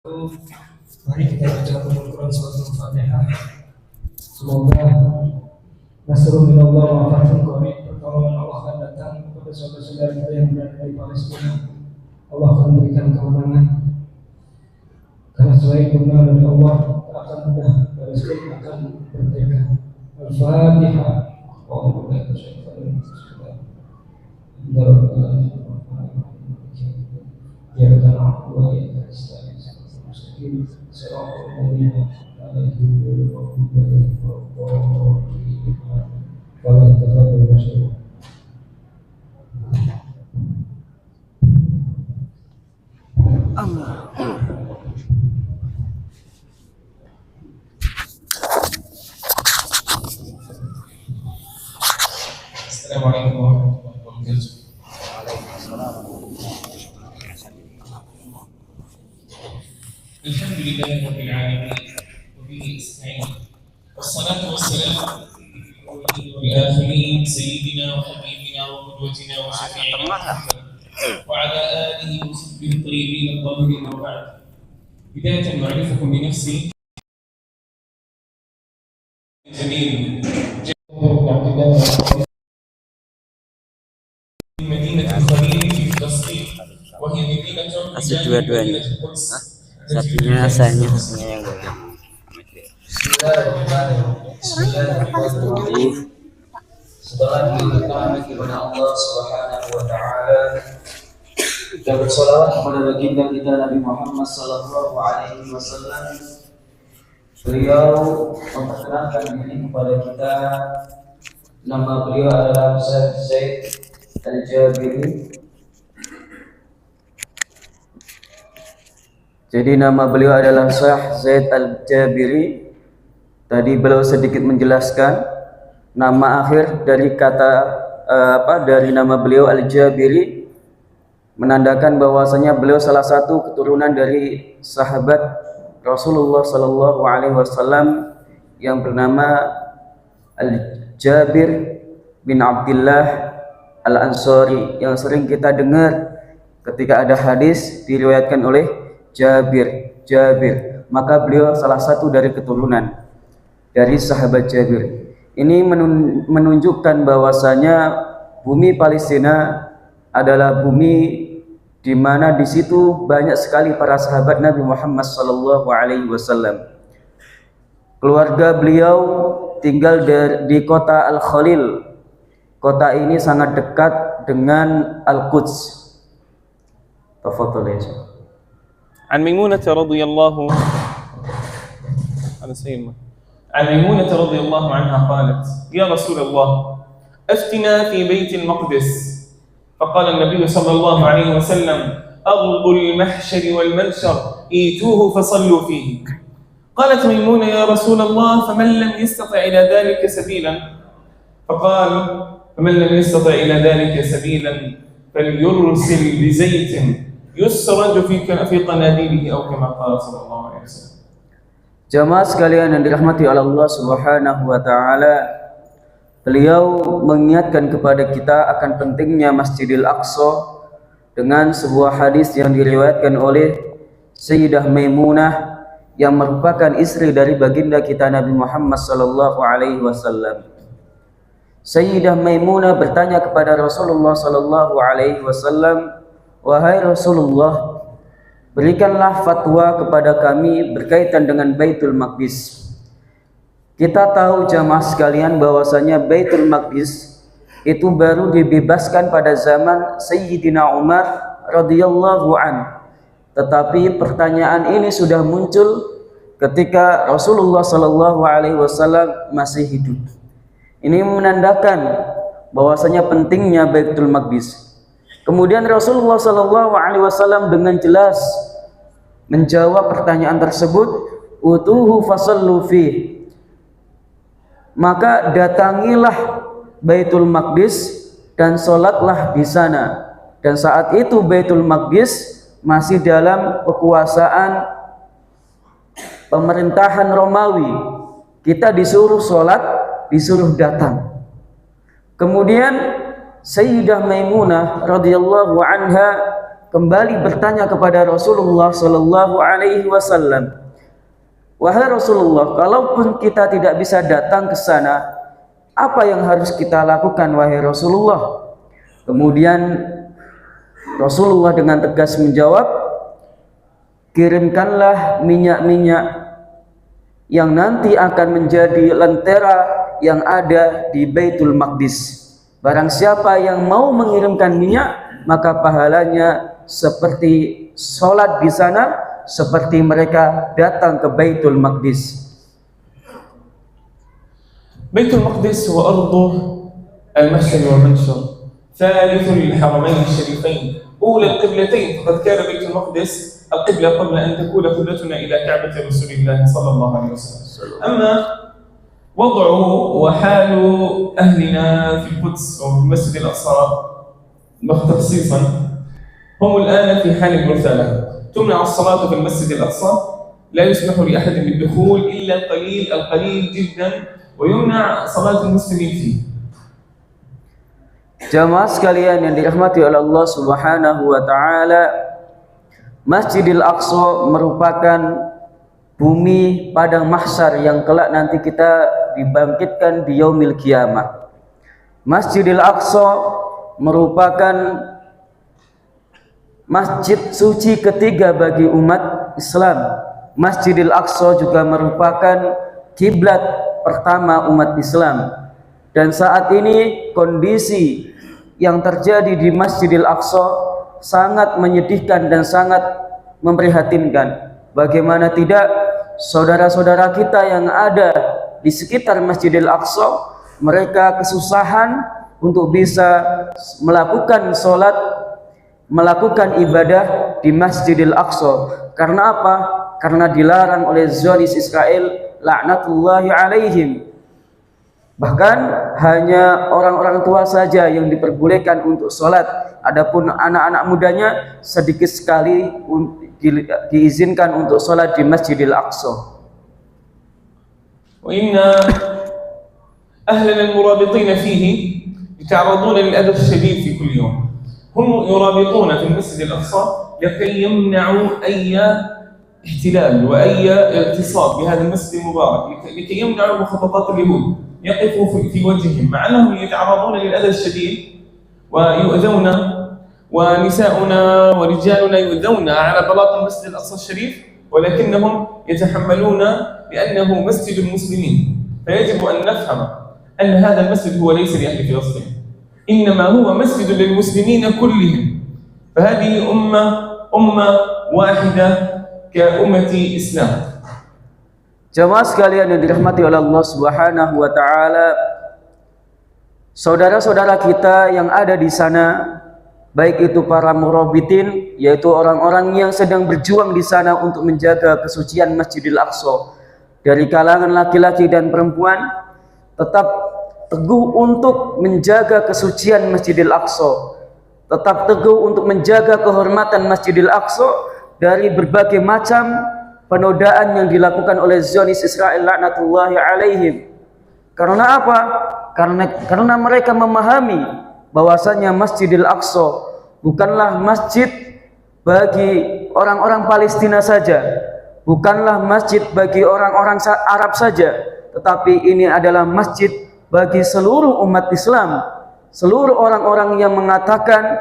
Mari kita baca Al-Quran surat Al-Fatihah. Semoga nasrul minallah wa fathun qarib, pertolongan Allah akan datang kepada saudara-saudara kita yang berada di Palestina. Allah akan berikan kemenangan, karena selain kemenangan dari Allah akan mudah Palestina akan merdeka. Al-Fatihah. Ya Allah, Assalamualaikum warahmatullahi wabarakatuh. Alhamdulillahi rabbil alamin wa bihi nasta'in. Wassalatu wassalamu ala akhirin sayyidina wa habibina wa qudwatina wa syafi'ina wa ala alihi wa sahbihi tayyibin at-tahirin wa ba'd. Bidayatan ma'rifakum bi nafsi jamil Asli dua-duanya. Satunya asalnya, satunya yang beda. Setelah kita kepada Allah Subhanahu wa taala, kita bersolawat kepada baginda kita Nabi Muhammad sallallahu alaihi wasallam. Beliau memperkenalkan diri kepada kita. Nama beliau adalah Syekh Zaid Al-Jabiri. Jadi nama beliau adalah Syekh Zaid Al-Jabiri. Tadi beliau sedikit menjelaskan nama akhir dari kata dari nama beliau Al-Jabiri, menandakan bahwasanya beliau salah satu keturunan dari sahabat Rasulullah sallallahu alaihi wasallam yang bernama Al-Jabir bin Abdullah Al-Ansari, yang sering kita dengar ketika ada hadis diriwayatkan oleh Jabir, maka beliau salah satu dari keturunan dari sahabat Jabir. Ini menunjukkan bahwasanya bumi Palestina adalah bumi di mana di situ banyak sekali para sahabat Nabi Muhammad sallallahu alaihi wasallam. Keluarga beliau tinggal di kota Al-Khalil. Kota ini sangat dekat dengan Al-Quds. Tafadhal ya Syekh. عن ميمونة رضي الله عنها قالت: يا رسول الله أفتنا في بيت المقدس. فقال النبي صلى الله عليه وسلم: أرض المحشر والمنشر ايتوه فصلوا فيه. قالت ميمونة: يا رسول الله فمن لم يستطع إلى ذلك سبيلا؟ فقال: فمن لم يستطع إلى ذلك سبيلا فليرسل بزيت يسرج في قناديله أو كما قال صلى الله عليه وسلم. Jamaah sekalian yang dirahmati oleh Allah Subhanahu wa taala, beliau mengingatkan kepada kita akan pentingnya Masjidil Aqsa dengan sebuah hadis yang diriwayatkan oleh Sayyidah Maimunah yang merupakan istri dari baginda kita Nabi Muhammad sallallahu alaihi wasallam. Sayyidah Maimunah bertanya kepada Rasulullah sallallahu alaihi wasallam, "Wahai Rasulullah, berikanlah fatwa kepada kami berkaitan dengan Baitul Maqdis." Kita tahu jamaah sekalian bahwasanya Baitul Maqdis itu baru dibebaskan pada zaman Sayyidina Umar radhiyallahu an. Tetapi pertanyaan ini sudah muncul ketika Rasulullah sallallahu alaihi wasallam masih hidup. Ini menandakan bahwasanya pentingnya Baitul Maqdis. Kemudian Rasulullah sallallahu alaihi wasallam dengan jelas menjawab pertanyaan tersebut, utuhu fasallu fi. Maka datangilah Baitul Maqdis dan salatlah di sana. Dan saat itu Baitul Maqdis masih dalam kekuasaan pemerintahan Romawi. Kita disuruh salat, disuruh datang. Kemudian Sayyidah Maimunah radhiyallahu anha kembali bertanya kepada Rasulullah sallallahu alaihi wasallam, "Wahai Rasulullah, kalaupun kita tidak bisa datang ke sana, apa yang harus kita lakukan wahai Rasulullah?" Kemudian Rasulullah dengan tegas menjawab, "Kirimkanlah minyak-minyak yang nanti akan menjadi lentera yang ada di Baitul Maqdis. Barang siapa yang mau mengirimkan minyak, maka pahalanya seperti sholat di sana, seperti mereka datang ke Baitul Maqdis." Baitul Maqdis huwa ardu al-mahshar wal manshar, ثالث للحرمين الشريفين، أولى القبلتين، فقد كان بيت المقدس القبلة قبل أن تكون قبلتنا إلى كعبة رسول الله صلى الله عليه وسلم. أما وضع وحال أهلنا في القدس وفي المسجد الأقصى تخصيصا، هم الآن في حال المرثلة، تمنع الصلاة في المسجد الأقصى، لا يسمح لأحد بالدخول إلا القليل جدا، ويمنع صلاة المسلمين فيه. Jamaah sekalian yang dirahmati oleh Allah Subhanahu wa taala, Masjidil Aqsa merupakan bumi padang mahsyar yang kelak nanti kita dibangkitkan di yaumil qiyamah. Masjidil Aqsa merupakan masjid suci ketiga bagi umat Islam. Masjidil Aqsa juga merupakan kiblat pertama umat Islam. Dan saat ini kondisi yang terjadi di Masjidil Aqsa sangat menyedihkan dan sangat memprihatinkan. Bagaimana tidak, saudara-saudara kita yang ada di sekitar Masjidil Aqsa, mereka kesusahan untuk bisa melakukan sholat, melakukan ibadah di Masjidil Aqsa. Karena apa? Karena dilarang oleh Zionis Israel, laknatullahi alaihim. Bahkan hanya orang-orang tua saja yang diperbolehkan untuk sholat. Adapun anak-anak mudanya sedikit sekali diizinkan untuk sholat di Masjidil Aqsa. وإن أهلنا المرابطين فيه يتعرضون للأذى الشديد في كل يوم. هم يرابطون في المسجد الأقصى لكي يمنعوا أي احتلال وأي اغتصاب بهذا المسجد المبارك، لكي يمنعوا مخططات اليهود، يقفوا في وجههم، مع أنهم يتعرضون للأذى الشديد ويؤذون، ونساؤنا ورجالنا يؤذون على بلاط المسجد الأقصى الشريف، ولكنهم يتحملون بأنه مسجد المسلمين. فيجب أن نفهم أن هذا المسجد هو ليس لأهل فلسطين، إنما هو مسجد للمسلمين كلهم. فهذه أمة واحدة كأمة إسلام. Jamaah sekalian yang dirahmati oleh Allah Subhanahu wa taala, saudara-saudara kita yang ada di sana, baik itu para murabitin, yaitu orang-orang yang sedang berjuang di sana untuk menjaga kesucian Masjidil Aqsa, dari kalangan laki-laki dan perempuan, tetap teguh untuk menjaga kesucian Masjidil Aqsa, tetap teguh untuk menjaga kehormatan Masjidil Aqsa dari berbagai macam penodaan yang dilakukan oleh Zionis Israel, laknatullahi alaihim. Karena apa? Karena mereka memahami bahwasanya Masjidil Aqsa bukanlah masjid bagi orang-orang Palestina saja, bukanlah masjid bagi orang-orang Arab saja, tetapi ini adalah masjid bagi seluruh umat Islam, seluruh orang-orang yang mengatakan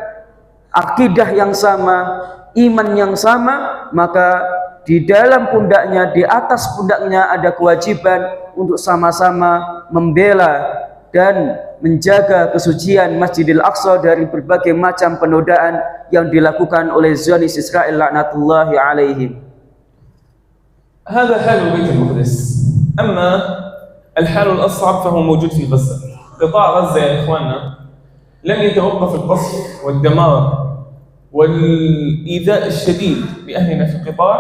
akidah yang sama, iman yang sama. Maka di dalam pundaknya, di atas pundaknya ada kewajiban untuk sama-sama membela dan menjaga kesucian Masjidil Aqsa dari berbagai macam penodaan yang dilakukan oleh Zionis Israel, laknatullahi alaihim. هذا حال بيت المقدس. أما الحال الأصعب فهو موجود في غزة. قطاع غزة يا إخواننا لم يتوقف القصف والدمار والإيذاء الشديد بأهلنا في القطاع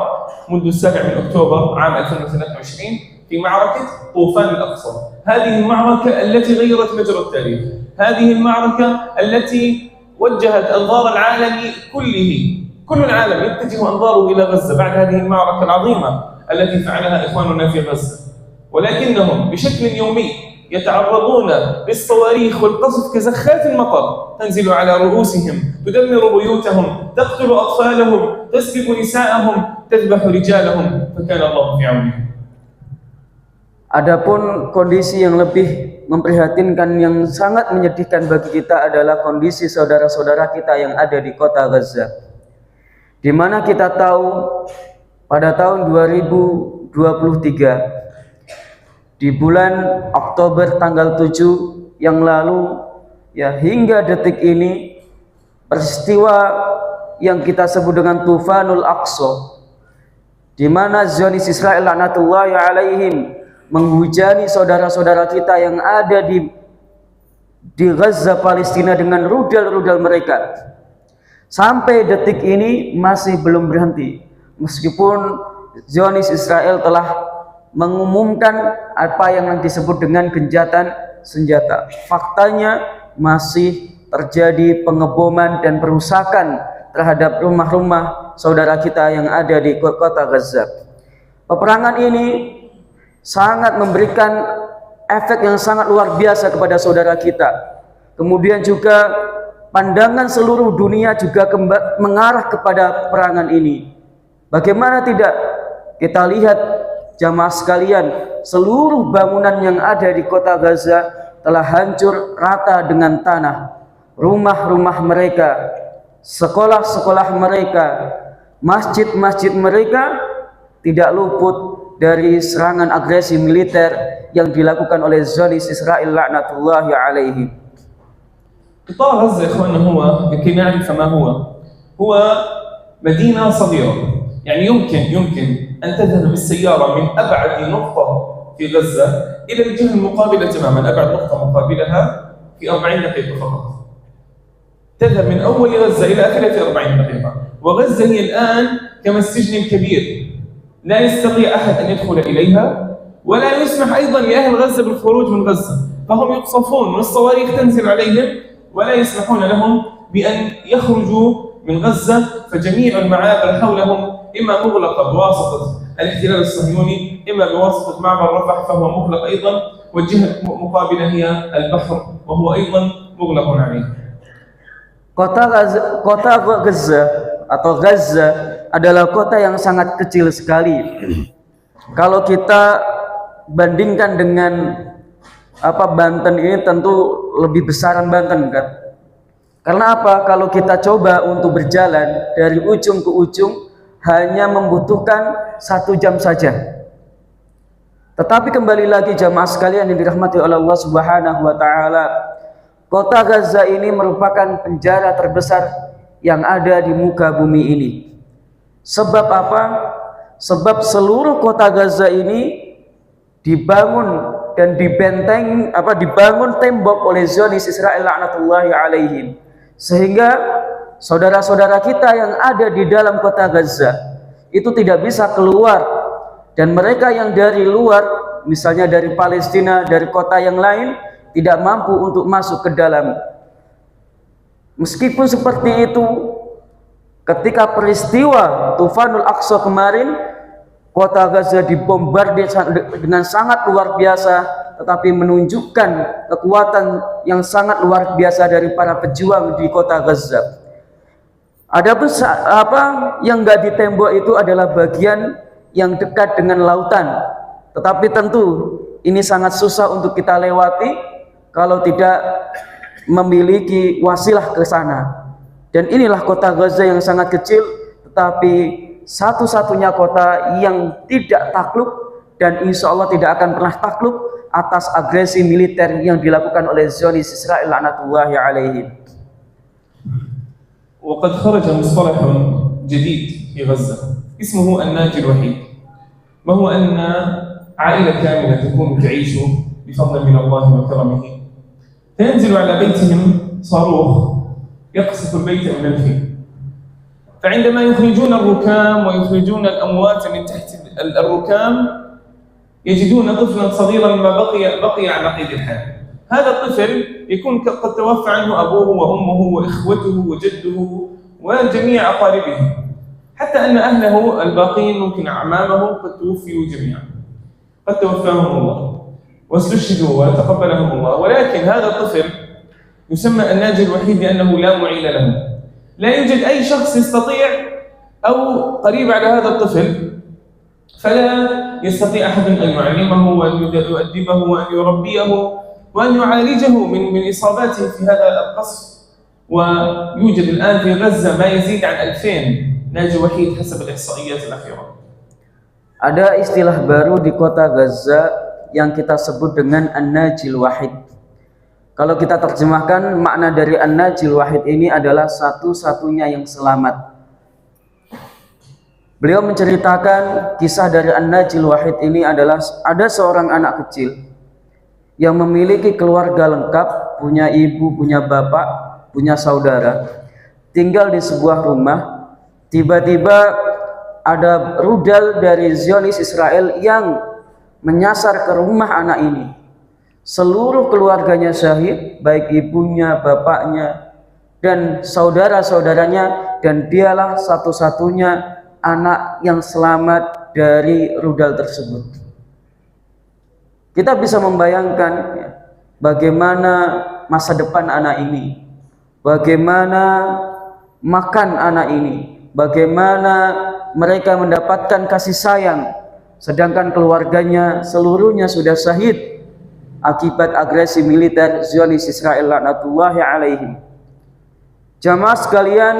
منذ 7 أكتوبر عام 2023 في معركة طوفان الأقصى. هذه المعركة التي غيرت مجرى التاريخ، هذه المعركة التي وجهت أنظار العالم كله، كل العالم يتجه أنظاره إلى غزة بعد هذه المعركة العظيمة التي فعلها إخواننا في غزة. ولكنهم بشكل يومي يتعرضون للصواريخ والقصف كزخات المطر تنزل على رؤوسهم تدمر بيوتهم تقتل أطفالهم تسبق نساءهم تذبح رجالهم فكان الله في عونهم. Adapun kondisi yang lebih memprihatinkan yang sangat menyedihkan bagi kita adalah kondisi saudara-saudara kita yang ada di kota Gaza, di mana kita tahu pada tahun 2023 di bulan Oktober tanggal 7 yang lalu ya hingga detik ini peristiwa yang kita sebut dengan Tufanul Aqsa, di mana Zionis Israel laknatullahi alaihim menghujani saudara-saudara kita yang ada di Gaza Palestina dengan rudal-rudal mereka. Sampai detik ini masih belum berhenti, meskipun Zionis Israel telah mengumumkan apa yang disebut dengan gencatan senjata. Faktanya masih terjadi pengeboman dan perusakan terhadap rumah-rumah saudara kita yang ada di kota Gaza. Peperangan ini sangat memberikan efek yang sangat luar biasa kepada saudara kita. Kemudian juga pandangan seluruh dunia juga mengarah kepada peperangan ini. Bagaimana tidak kita lihat jamaah sekalian, seluruh bangunan yang ada di kota Gaza telah hancur rata dengan tanah. Rumah-rumah mereka, sekolah-sekolah mereka, masjid-masjid mereka tidak luput dari serangan agresi militer yang dilakukan oleh Zionis Israel laknatullahi alaihi. قطاع غزة يا إخواننا هو لكي نعرف ما هو مدينة صغيرة، يعني يمكن أن تذهب بالسيارة من أبعد نقطة في غزة إلى الجهة المقابلة تماما، أبعد نقطة مقابلها في 40 دقيقة فقط. تذهب من أول غزة إلى آخرها في 40 دقيقة، وغزة هي الآن كما السجن الكبير، لا يستطيع أحد أن يدخل إليها ولا يسمح أيضا لأهل غزة بالخروج من غزة، فهم يقصفون والصواريخ تنزل عليهم ولا يسمحون لهم بأن يخرجوا من غزة، فجميع المعابر حولهم إما مغلقة بواسطة الاحتلال الصهيوني إما بواسطة معبر رفح فهو مغلق أيضا، والجهة المقابلة هي البحر وهو أيضا مغلق عليه. Kota Gaza atau Gaza adalah kota yang sangat kecil sekali. Kalau kita bandingkan dengan Banten ini tentu lebih besaran Banten kan. Karena apa? Kalau kita coba untuk berjalan dari ujung ke ujung hanya membutuhkan 1 jam saja. Tetapi kembali lagi jamaah sekalian yang dirahmati oleh Allah Subhanahu wa taala, kota Gaza ini merupakan penjara terbesar yang ada di muka bumi ini. Sebab apa? Sebab seluruh kota Gaza ini dibangun dan dibangun tembok oleh Zionis Israel laknatullahi alaihim, sehingga saudara-saudara kita yang ada di dalam kota Gaza itu tidak bisa keluar, dan mereka yang dari luar, misalnya dari Palestina, dari kota yang lain, tidak mampu untuk masuk ke dalam. Meskipun seperti itu, ketika peristiwa Tufanul Aqsa kemarin, kota Gaza dibombardir dengan sangat luar biasa, tetapi menunjukkan kekuatan yang sangat luar biasa dari para pejuang di kota Gaza. Adapun yang nggak ditembok itu adalah bagian yang dekat dengan lautan, tetapi tentu ini sangat susah untuk kita lewati kalau tidak memiliki wasilah ke sana. Dan inilah kota Gaza yang sangat kecil, tetapi satu-satunya kota yang tidak takluk dan insya Allah tidak akan pernah takluk atas agresi militer yang dilakukan oleh Zionis Israel laknatullahi alaihi. وقد خرج مصطلح جديد في غزة اسمه الناجي الوحيد، وهو أن عائلة كاملة تكون تعيش بفضل من الله وكرمه، فينزل على بيتهم صاروخ يقصف البيت من الفيل، فعندما يخرجون الركام ويخرجون الأموات من تحت الركام يجدون طفلا صغيرا ما بقي على قيد الحياة. هذا الطفل يكون قد توفى عنه أبوه وأمه وإخوته وجده وجميع أقاربه، حتى أن أهله الباقين ممكن أعمامه قد توفيوا جميعا، قد توفاهم الله. واستشهدوا وتقبلهم الله. ولكن هذا الطفل يسمى الناجي الوحيد لأنه لا معين له. لا يوجد أي شخص يستطيع أو قريب على هذا الطفل، فلا يستطيع أحد أن يعلمه وأن يؤدبه وأن يربيه وأن يعالجه من إصاباته في هذا القصف. ويوجد الآن في غزة ما يزيد عن 2000 ناجي وحيد حسب الإحصائيات الأخيرة. Ada istilah baru di kota Gaza yang kita sebut dengan An-Najil Wahid. Kalau kita terjemahkan, makna dari An-Najil Wahid ini adalah satu-satunya yang selamat. Beliau menceritakan kisah dari An-Najil Wahid ini adalah ada seorang anak kecil yang memiliki keluarga lengkap, punya ibu, punya bapak, punya saudara, tinggal di sebuah rumah. Tiba-tiba ada rudal dari Zionis Israel yang menyasar ke rumah anak ini. Seluruh keluarganya syahid, baik ibunya, bapaknya, dan saudara-saudaranya, dan dialah satu-satunya anak yang selamat dari rudal tersebut. Kita bisa membayangkan ya, bagaimana masa depan anak ini, bagaimana makan anak ini, bagaimana mereka mendapatkan kasih sayang, sedangkan keluarganya seluruhnya sudah syahid akibat agresi militer Zionis Israel laknatullahi alaihim. Jamaah sekalian,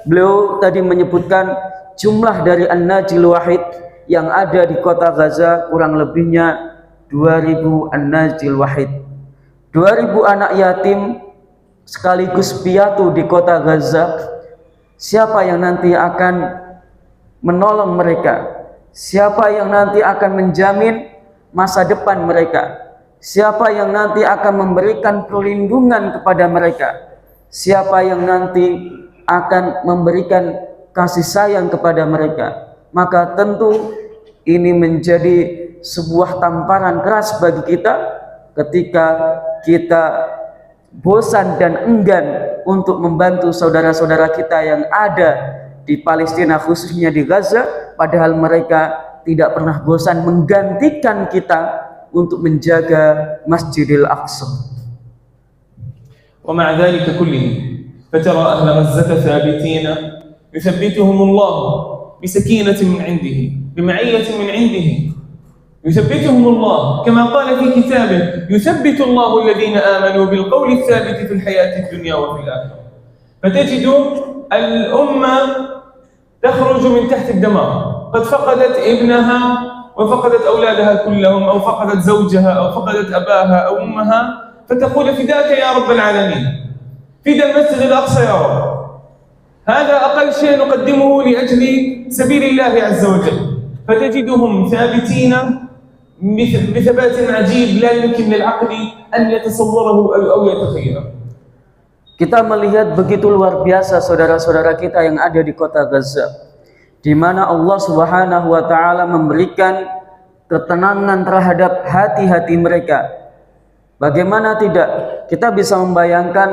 beliau tadi menyebutkan jumlah dari An-Najil Wahid yang ada di kota Gaza kurang lebihnya 2000 An-Najil Wahid. 2000 anak yatim sekaligus piatu di kota Gaza. Siapa yang nanti akan menolong mereka? Siapa yang nanti akan menjamin masa depan mereka? Siapa yang nanti akan memberikan perlindungan kepada mereka? Siapa yang nanti akan memberikan kasih sayang kepada mereka? Maka tentu ini menjadi sebuah tamparan keras bagi kita ketika kita bosan dan enggan untuk membantu saudara-saudara kita yang ada di Palestina, khususnya di Gaza, padahal mereka tidak pernah bosan menggantikan kita untuk menjaga Masjidil Aqsa. ومع ذلك كله فترى أهل غزة ثابتين يثبتهم الله بسكينة من عنده، بمعية من عنده، يثبتهم الله كما قال في كتابه: يثبت الله الذين آمنوا بالقول الثابت في الحياة الدنيا وفي الآخرة. فتجد الأمة تخرج من تحت الدمار، قد فقدت ابنها وفقدت أولادها كلهم، أو فقدت زوجها، أو فقدت أباها أو أمها، فتقول: فداك يا رب العالمين، فدى المسجد الأقصى يا رب. هذا أقل شيء نقدمه لأجل سبيل الله عز وجل. فتجدهم ثابتين بثبات عجيب لا يمكن للعقل أن يتصوره أو يتخيله. Kita melihat begitu luar biasa saudara-saudara kita yang ada di kota Gaza, di mana Allah Subhanahu wa taala memberikan ketenangan terhadap hati-hati mereka. Bagaimana tidak? Kita bisa membayangkan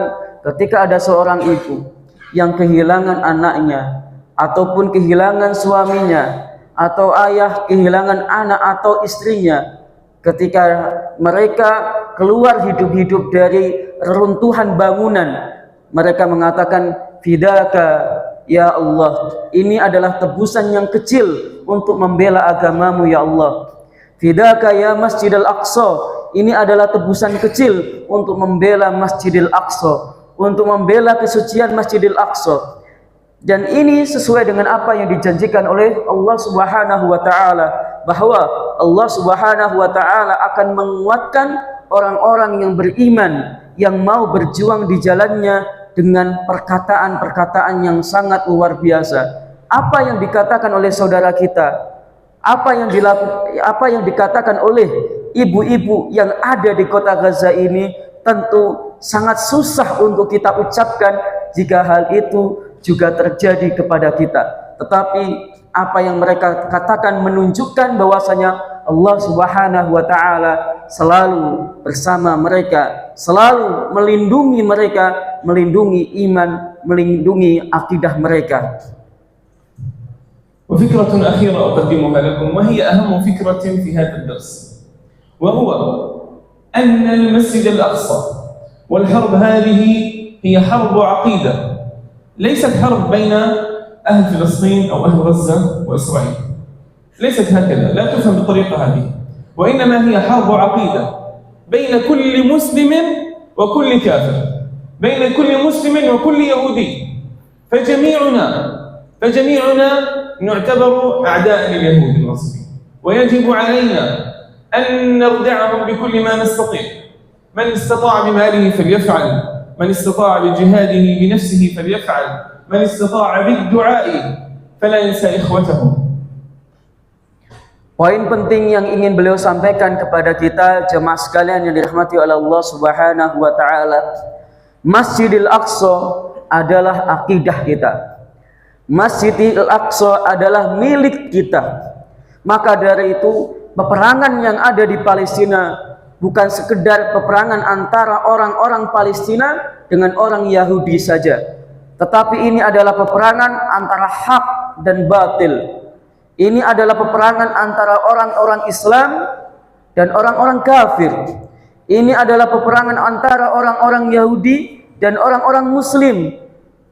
ketika ada seorang ibu yang kehilangan anaknya, ataupun kehilangan suaminya, atau ayah kehilangan anak atau istrinya, ketika mereka keluar hidup-hidup dari reruntuhan bangunan, mereka mengatakan, fidaka ya Allah, ini adalah tebusan yang kecil untuk membela agamamu ya Allah. Fidaka ya Masjidil Aqsa, ini adalah tebusan kecil untuk membela Masjidil Aqsa, untuk membela kesucian Masjidil Aqsa. Dan ini sesuai dengan apa yang dijanjikan oleh Allah Subhanahu wa taala, bahwa Allah Subhanahu wa taala akan menguatkan orang-orang yang beriman, yang mau berjuang di jalannya dengan perkataan-perkataan yang sangat luar biasa. Apa yang dikatakan oleh saudara kita, apa yang dikatakan oleh ibu-ibu yang ada di kota Gaza ini, tentu sangat susah untuk kita ucapkan jika hal itu juga terjadi kepada kita. Tetapi apa yang mereka katakan menunjukkan bahwasanya Allah Subhanahu wa taala selalu bersama mereka, selalu melindungi mereka, melindungi iman, melindungi akidah mereka. وفكرة أخيرة أقدمها لكم، وهي أهم فكرة في هذا الدرس، وهو أن المسجد الأقصى والحرب هذه هي حرب عقيدة، ليست حرب بين أهل فلسطين أو أهل غزة وإسرائيل، ليست هكذا، لا تفهم بالطريقة هذه، وإنما هي حرب عقيدة بين كل مسلم وكل كافر، بين كل مسلم وكل يهودي، فجميعنا نعتبر أعداء لليهود النصارى، ويجب علينا أن نردعهم بكل ما نستطيع. من استطاع بماله فليفعل، من استطاع بجهاده بنفسه فليفعل، من استطاع بالدعاء فلا ينسى إخوته. Poin penting yang ingin beliau sampaikan kepada kita jemaah sekalian yang dirahmati oleh Allah Subhanahu wa taala, Masjidil Aqsa adalah akidah kita. Masjidil Aqsa adalah milik kita. Maka dari itu, peperangan yang ada di Palestina bukan sekedar peperangan antara orang-orang Palestina dengan orang Yahudi saja, tetapi ini adalah peperangan antara hak dan batil. Ini adalah peperangan antara orang-orang Islam dan orang-orang kafir. Ini adalah peperangan antara orang-orang Yahudi dan orang-orang Muslim.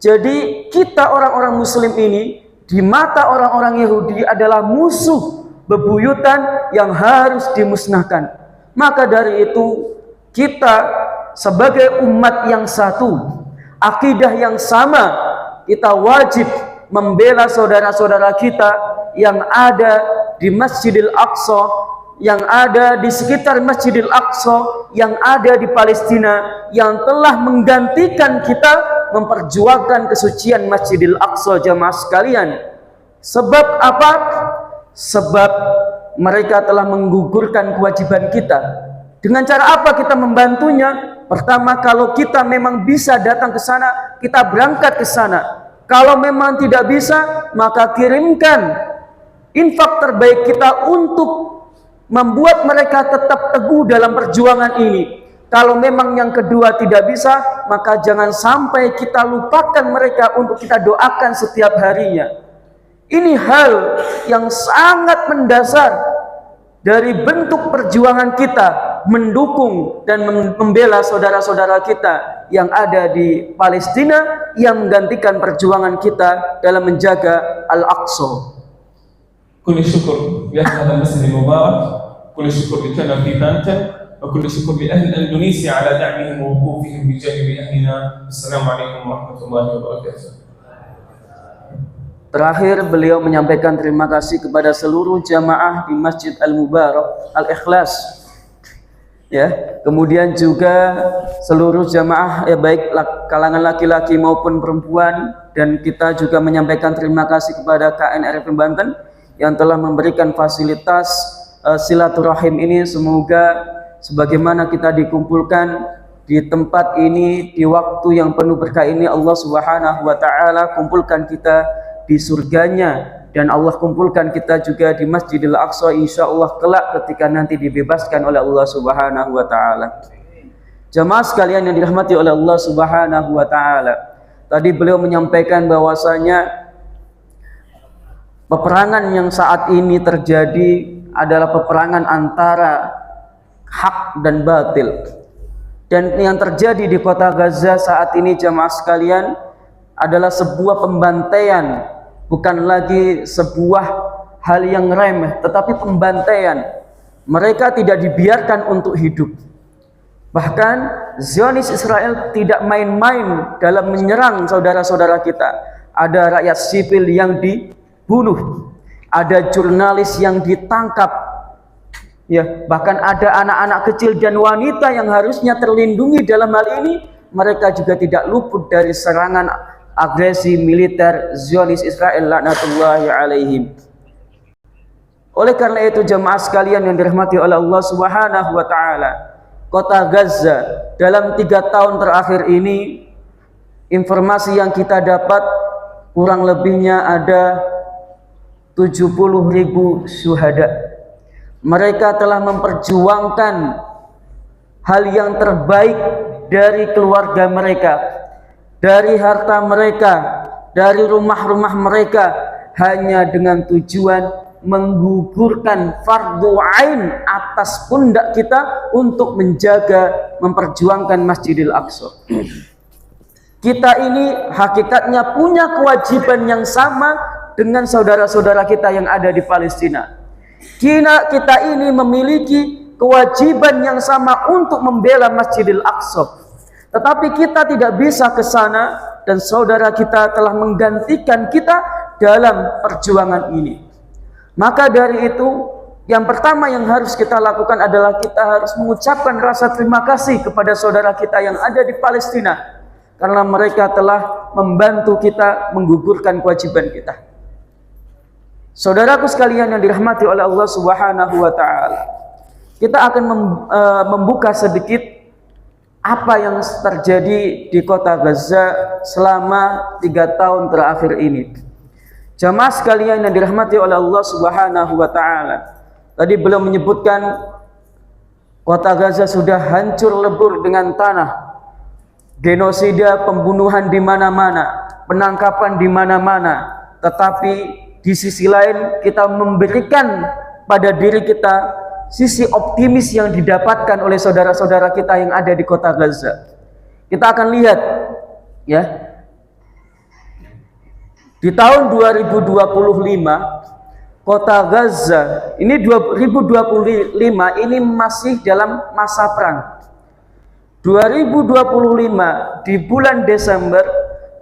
Jadi kita orang-orang Muslim ini di mata orang-orang Yahudi adalah musuh bebuyutan yang harus dimusnahkan. Maka dari itu kita sebagai umat yang satu, akidah yang sama, kita wajib membela saudara-saudara kita yang ada di Masjidil Aqsa, yang ada di sekitar Masjidil Aqsa, yang ada di Palestina, yang telah menggantikan kita memperjuangkan kesucian Masjidil Aqsa jamaah sekalian. Sebab apa? Sebab mereka telah menggugurkan kewajiban kita. Dengan cara apa kita membantunya? Pertama, kalau kita memang bisa datang ke sana, kita berangkat ke sana. Kalau memang tidak bisa, maka kirimkan infak terbaik kita untuk membuat mereka tetap teguh dalam perjuangan ini. Kalau memang yang kedua tidak bisa, maka jangan sampai kita lupakan mereka untuk kita doakan setiap harinya. Ini hal yang sangat mendasar dari bentuk perjuangan kita mendukung dan membela saudara-saudara kita yang ada di Palestina, yang menggantikan perjuangan kita dalam menjaga Al-Aqsa. كل الشكر لأهل المسجد المبارك، كل الشكر لكنا في بانتن، وكل الشكر لأهل إندونيسيا على دعمهم ووقوفهم بجانب أهلنا. السلام عليكم ورحمة الله وبركاته. Terakhir beliau menyampaikan terima kasih kepada seluruh jamaah di Masjid Al-Mubarak Al-Ikhlas. Ya, kemudian juga seluruh jamaah, ya baik kalangan laki-laki maupun perempuan, dan kita juga menyampaikan terima kasih kepada KNRF Banten yang telah memberikan fasilitas silaturahim ini. Semoga sebagaimana kita dikumpulkan di tempat ini di waktu yang penuh berkah ini, Allah Subhanahu wa taala kumpulkan kita di surganya, dan Allah kumpulkan kita juga di Masjidil Aqsa insyaallah kelak ketika nanti dibebaskan oleh Allah Subhanahu wa taala. Jamaah sekalian yang dirahmati oleh Allah Subhanahu wa taala, tadi beliau menyampaikan bahwasanya peperangan yang saat ini terjadi adalah peperangan antara hak dan batil. Dan yang terjadi di kota Gaza saat ini jamaah sekalian adalah sebuah pembantaian, bukan lagi sebuah hal yang remeh, tetapi pembantaian. Mereka tidak dibiarkan untuk hidup. Bahkan Zionis Israel tidak main-main dalam menyerang saudara-saudara kita. Ada rakyat sipil yang dibunuh, ada jurnalis yang ditangkap, ya, bahkan ada anak-anak kecil dan wanita yang harusnya terlindungi dalam hal ini. Mereka juga tidak luput dari serangan agresi militer Zionis Israel laknatullahi alaihim. Oleh karena itu jemaah sekalian yang dirahmati oleh Allah Subhanahu wa taala, kota Gaza dalam 3 tahun terakhir ini, informasi yang kita dapat kurang lebihnya ada 70.000 syuhada. Mereka telah memperjuangkan hal yang terbaik dari keluarga mereka, dari harta mereka, dari rumah-rumah mereka, hanya dengan tujuan menggugurkan fardu ain atas pundak kita untuk menjaga, memperjuangkan Masjidil Aqsa. Kita ini hakikatnya punya kewajiban yang sama dengan saudara-saudara kita yang ada di Palestina. Kita ini memiliki kewajiban yang sama untuk membela Masjidil Aqsa. Tetapi kita tidak bisa ke sana dan saudara kita telah menggantikan kita dalam perjuangan ini. Maka dari itu, yang pertama yang harus kita lakukan adalah kita harus mengucapkan rasa terima kasih kepada saudara kita yang ada di Palestina, karena mereka telah membantu kita menggugurkan kewajiban kita. Saudaraku sekalian yang dirahmati oleh Allah Subhanahu wa taala, kita akan membuka sedikit apa yang terjadi di kota Gaza selama 3 tahun terakhir ini. Jamaah sekalian yang dirahmati oleh Allah Subhanahu wa taala, tadi belum menyebutkan kota Gaza sudah hancur lebur dengan tanah, genosida, pembunuhan di mana-mana, penangkapan di mana-mana. Tetapi di sisi lain kita memberikan pada diri kita sisi optimis yang didapatkan oleh saudara-saudara kita yang ada di kota Gaza. Kita akan lihat ya, di tahun 2025 kota Gaza ini 2025 ini masih dalam masa perang. 2025 di bulan Desember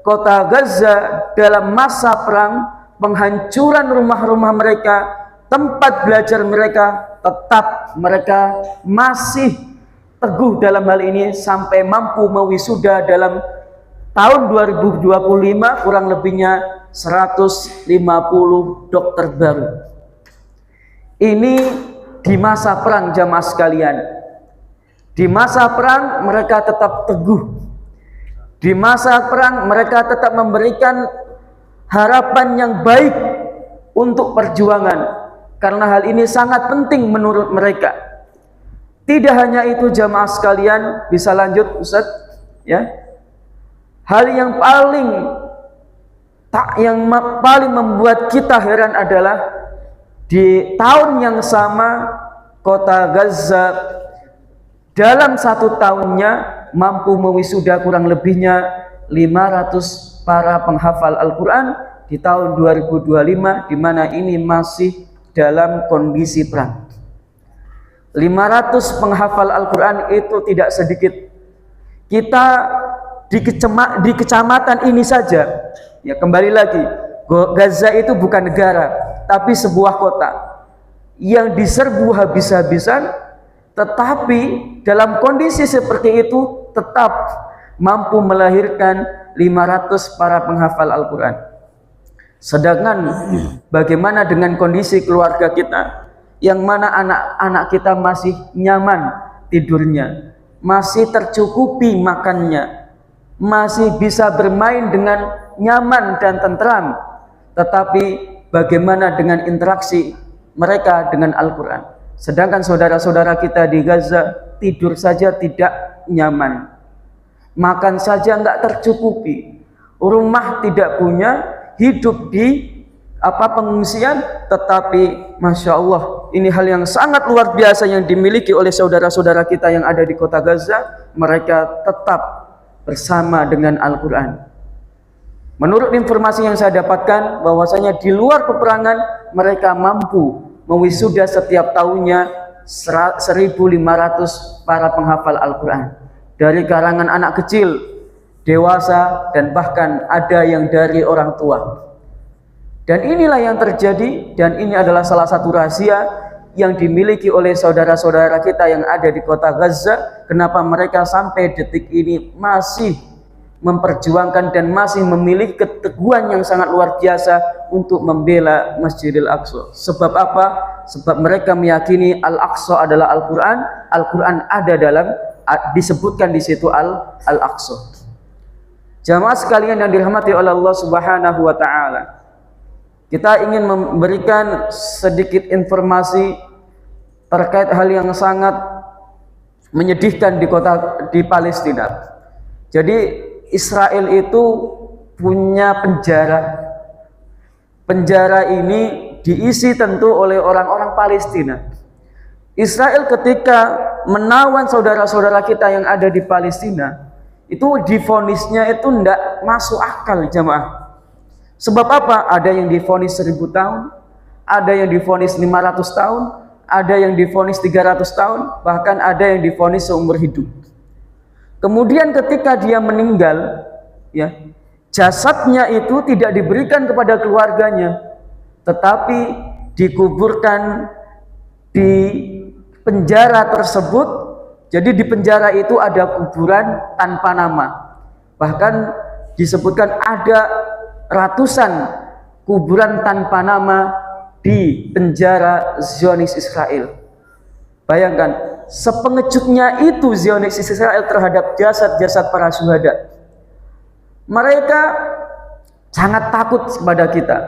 kota Gaza dalam masa perang, penghancuran rumah-rumah mereka, tempat belajar mereka, tetap mereka masih teguh dalam hal ini sampai mampu mewisuda dalam tahun 2025 kurang lebihnya 150 dokter baru. Ini di masa perang jamaah sekalian. Di masa perang mereka tetap teguh. Di masa perang mereka tetap memberikan harapan yang baik untuk perjuangan. Karena hal ini sangat penting menurut mereka. Tidak hanya itu jamaah sekalian, bisa lanjut Ustaz ya. Hal yang paling membuat kita heran adalah di tahun yang sama kota Gaza dalam 1 tahunnya mampu mewisuda kurang lebihnya 500 para penghafal Al-Quran di tahun 2025, di mana ini masih dalam kondisi perang. 500 penghafal Al-Quran itu tidak sedikit. Kita di kecamatan ini saja, ya kembali lagi, Gaza itu bukan negara, tapi sebuah kota yang diserbu habis-habisan, tetapi dalam kondisi seperti itu tetap mampu melahirkan 500 para penghafal Al-Quran. Sedangkan bagaimana dengan kondisi keluarga kita, yang mana anak-anak kita masih nyaman tidurnya, masih tercukupi makannya, masih bisa bermain dengan nyaman dan tentram, tetapi bagaimana dengan interaksi mereka dengan Al-Quran? Sedangkan saudara-saudara kita di Gaza tidur saja tidak nyaman, makan saja nggak tercukupi, rumah tidak punya, hidup di pengungsian. Tetapi Masya Allah, ini hal yang sangat luar biasa yang dimiliki oleh saudara-saudara kita yang ada di kota Gaza. Mereka tetap bersama dengan Al-Quran. Menurut informasi yang saya dapatkan, bahwasanya di luar peperangan mereka mampu mewisuda setiap tahunnya 1.500 para penghafal Al-Quran, dari karangan anak kecil, dewasa, dan bahkan ada yang dari orang tua. Dan inilah yang terjadi, dan ini adalah salah satu rahasia yang dimiliki oleh saudara-saudara kita yang ada di kota Gaza. Kenapa mereka sampai detik ini masih memperjuangkan dan masih memiliki keteguhan yang sangat luar biasa untuk membela Masjidil Aqsa. Sebab apa? Sebab mereka meyakini Al-Aqsa adalah Al-Quran. Al-Quran ada dalam, disebutkan di situ Al-Aqsa. Jamaah sekalian yang dirahmati oleh Allah Subhanahu wa taala, kita ingin memberikan sedikit informasi terkait hal yang sangat menyedihkan di Palestina. Jadi Israel itu punya penjara. Penjara ini diisi tentu oleh orang-orang Palestina. Israel ketika menawan saudara-saudara kita yang ada di Palestina, itu divonisnya itu tidak masuk akal jamaah. Sebab apa? Ada yang divonis 1000 tahun, ada yang divonis 500 tahun, ada yang divonis 300 tahun, bahkan ada yang divonis seumur hidup. Kemudian ketika dia meninggal, ya, jasadnya itu tidak diberikan kepada keluarganya, tetapi dikuburkan di penjara tersebut. Jadi di penjara itu ada kuburan tanpa nama. Bahkan disebutkan ada ratusan kuburan tanpa nama di penjara Zionis Israel. Bayangkan, sepengejutnya itu Zionis Israel terhadap jasad-jasad para syuhada. Mereka sangat takut kepada kita.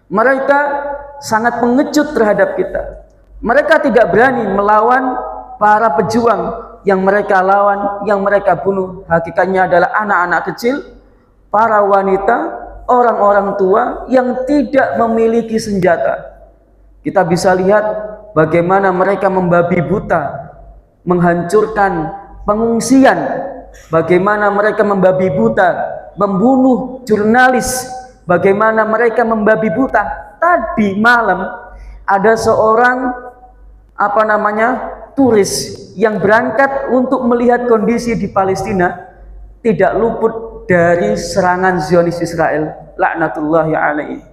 Mereka sangat pengecut terhadap kita. Mereka tidak berani melawan para pejuang yang mereka lawan, yang mereka bunuh. Hakikatnya adalah anak-anak kecil, para wanita, orang-orang tua yang tidak memiliki senjata. Kita bisa lihat bagaimana mereka membabi buta, menghancurkan pengungsian, bagaimana mereka membabi buta, membunuh jurnalis, bagaimana mereka membabi buta. Tadi malam ada seorang turis yang berangkat untuk melihat kondisi di Palestina, tidak luput dari serangan Zionis Israel, laknatullahi alaihi.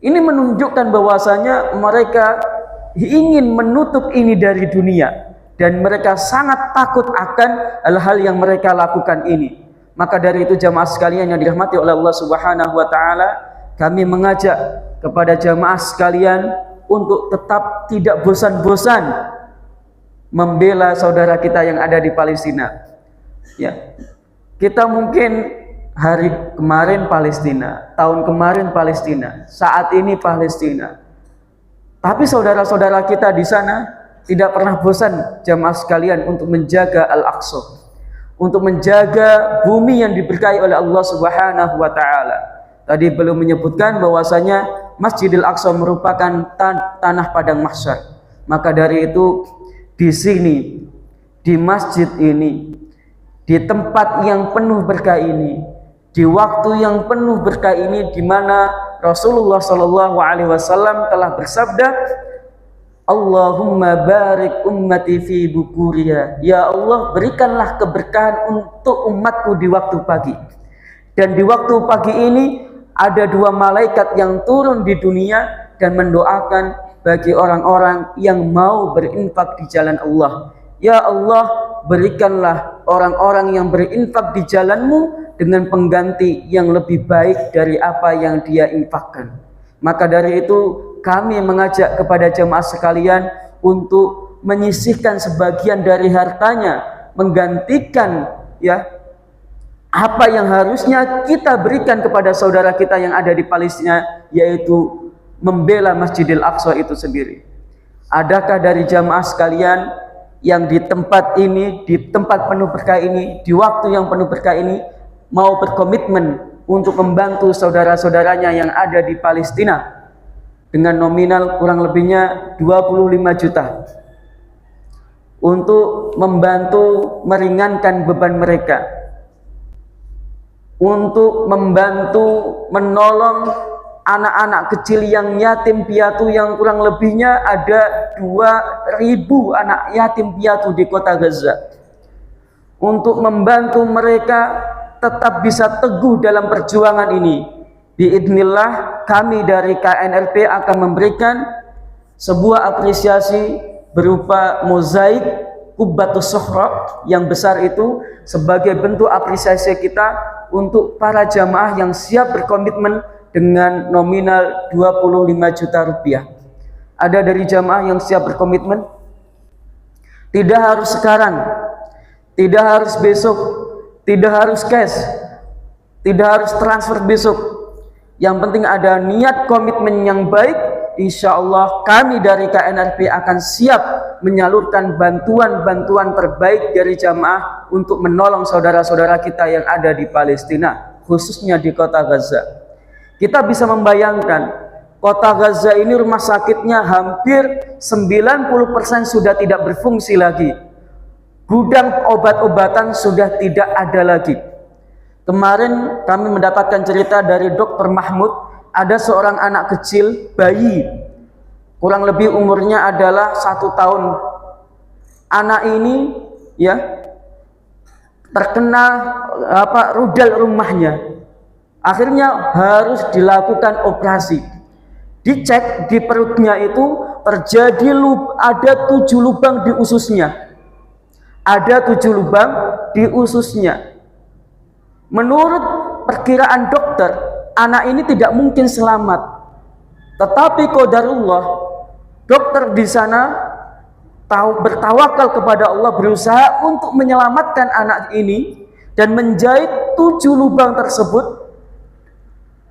Ini menunjukkan bahwasanya mereka ingin menutup ini dari dunia, dan mereka sangat takut akan hal-hal yang mereka lakukan ini. Maka dari itu jamaah sekalian yang dirahmati oleh Allah Subhanahu wa taala, kami mengajak kepada jamaah sekalian untuk tetap tidak bosan-bosan membela saudara kita yang ada di Palestina. Ya, kita mungkin hari kemarin Palestina, tahun kemarin Palestina, saat ini Palestina. Tapi saudara-saudara kita di sana tidak pernah bosan jamaah sekalian untuk menjaga Al-Aqsa, untuk menjaga bumi yang diberkahi oleh Allah Subhanahu wa taala. Tadi belum menyebutkan bahwasanya Masjidil Aqsa merupakan tanah padang mahsyar. Maka dari itu di sini, di masjid ini, di tempat yang penuh berkah ini, di waktu yang penuh berkah ini, di mana Rasulullah Shallallahu Alaihi Wasallam telah bersabda, Allahumma barik ummati fi bukuriya. Ya Allah, berikanlah keberkahan untuk umatku di waktu pagi. Dan di waktu pagi ini ada 2 malaikat yang turun di dunia dan mendoakan bagi orang-orang yang mau berinfak di jalan Allah. Ya Allah, berikanlah orang-orang yang berinfak di jalan-Mu dengan pengganti yang lebih baik dari apa yang dia infakkan. Maka dari itu kami mengajak kepada jemaah sekalian untuk menyisihkan sebagian dari hartanya, menggantikan ya apa yang harusnya kita berikan kepada saudara kita yang ada di Palestina, yaitu membela Masjidil Aqsa itu sendiri. Adakah dari jamaah sekalian yang di tempat ini, di tempat penuh berkah ini, di waktu yang penuh berkah ini, mau berkomitmen untuk membantu saudara-saudaranya yang ada di Palestina dengan nominal kurang lebihnya 25 juta untuk membantu meringankan beban mereka, untuk membantu menolong anak-anak kecil yang yatim piatu yang kurang lebihnya ada 2.000 anak yatim piatu di kota Gaza, untuk membantu mereka tetap bisa teguh dalam perjuangan ini. Biidznillah kami dari KNRP akan memberikan sebuah apresiasi berupa mozaik Qubbatus Suhra yang besar itu sebagai bentuk apresiasi kita untuk para jamaah yang siap berkomitmen dengan nominal 25 juta rupiah. Ada dari jamaah yang siap berkomitmen? Tidak harus sekarang, tidak harus besok, tidak harus cash, tidak harus transfer besok. Yang penting ada niat komitmen yang baik. Insya Allah kami dari KNRP akan siap menyalurkan bantuan-bantuan terbaik dari jamaah untuk menolong saudara-saudara kita yang ada di Palestina, khususnya di kota Gaza. Kita bisa membayangkan kota Gaza ini rumah sakitnya hampir 90% sudah tidak berfungsi lagi. Gudang obat-obatan sudah tidak ada lagi. Kemarin kami mendapatkan cerita dari Dr. Mahmud, ada seorang anak kecil, bayi, kurang lebih umurnya adalah 1 tahun. Anak ini ya terkena rudal rumahnya, akhirnya harus dilakukan operasi. Dicek di perutnya itu terjadi ada 7 lubang di ususnya. Ada 7 lubang di ususnya. Menurut perkiraan dokter, anak ini tidak mungkin selamat. Tetapi qadarullah, dokter di sana bertawakal kepada Allah, berusaha untuk menyelamatkan anak ini dan menjahit 7 lubang tersebut.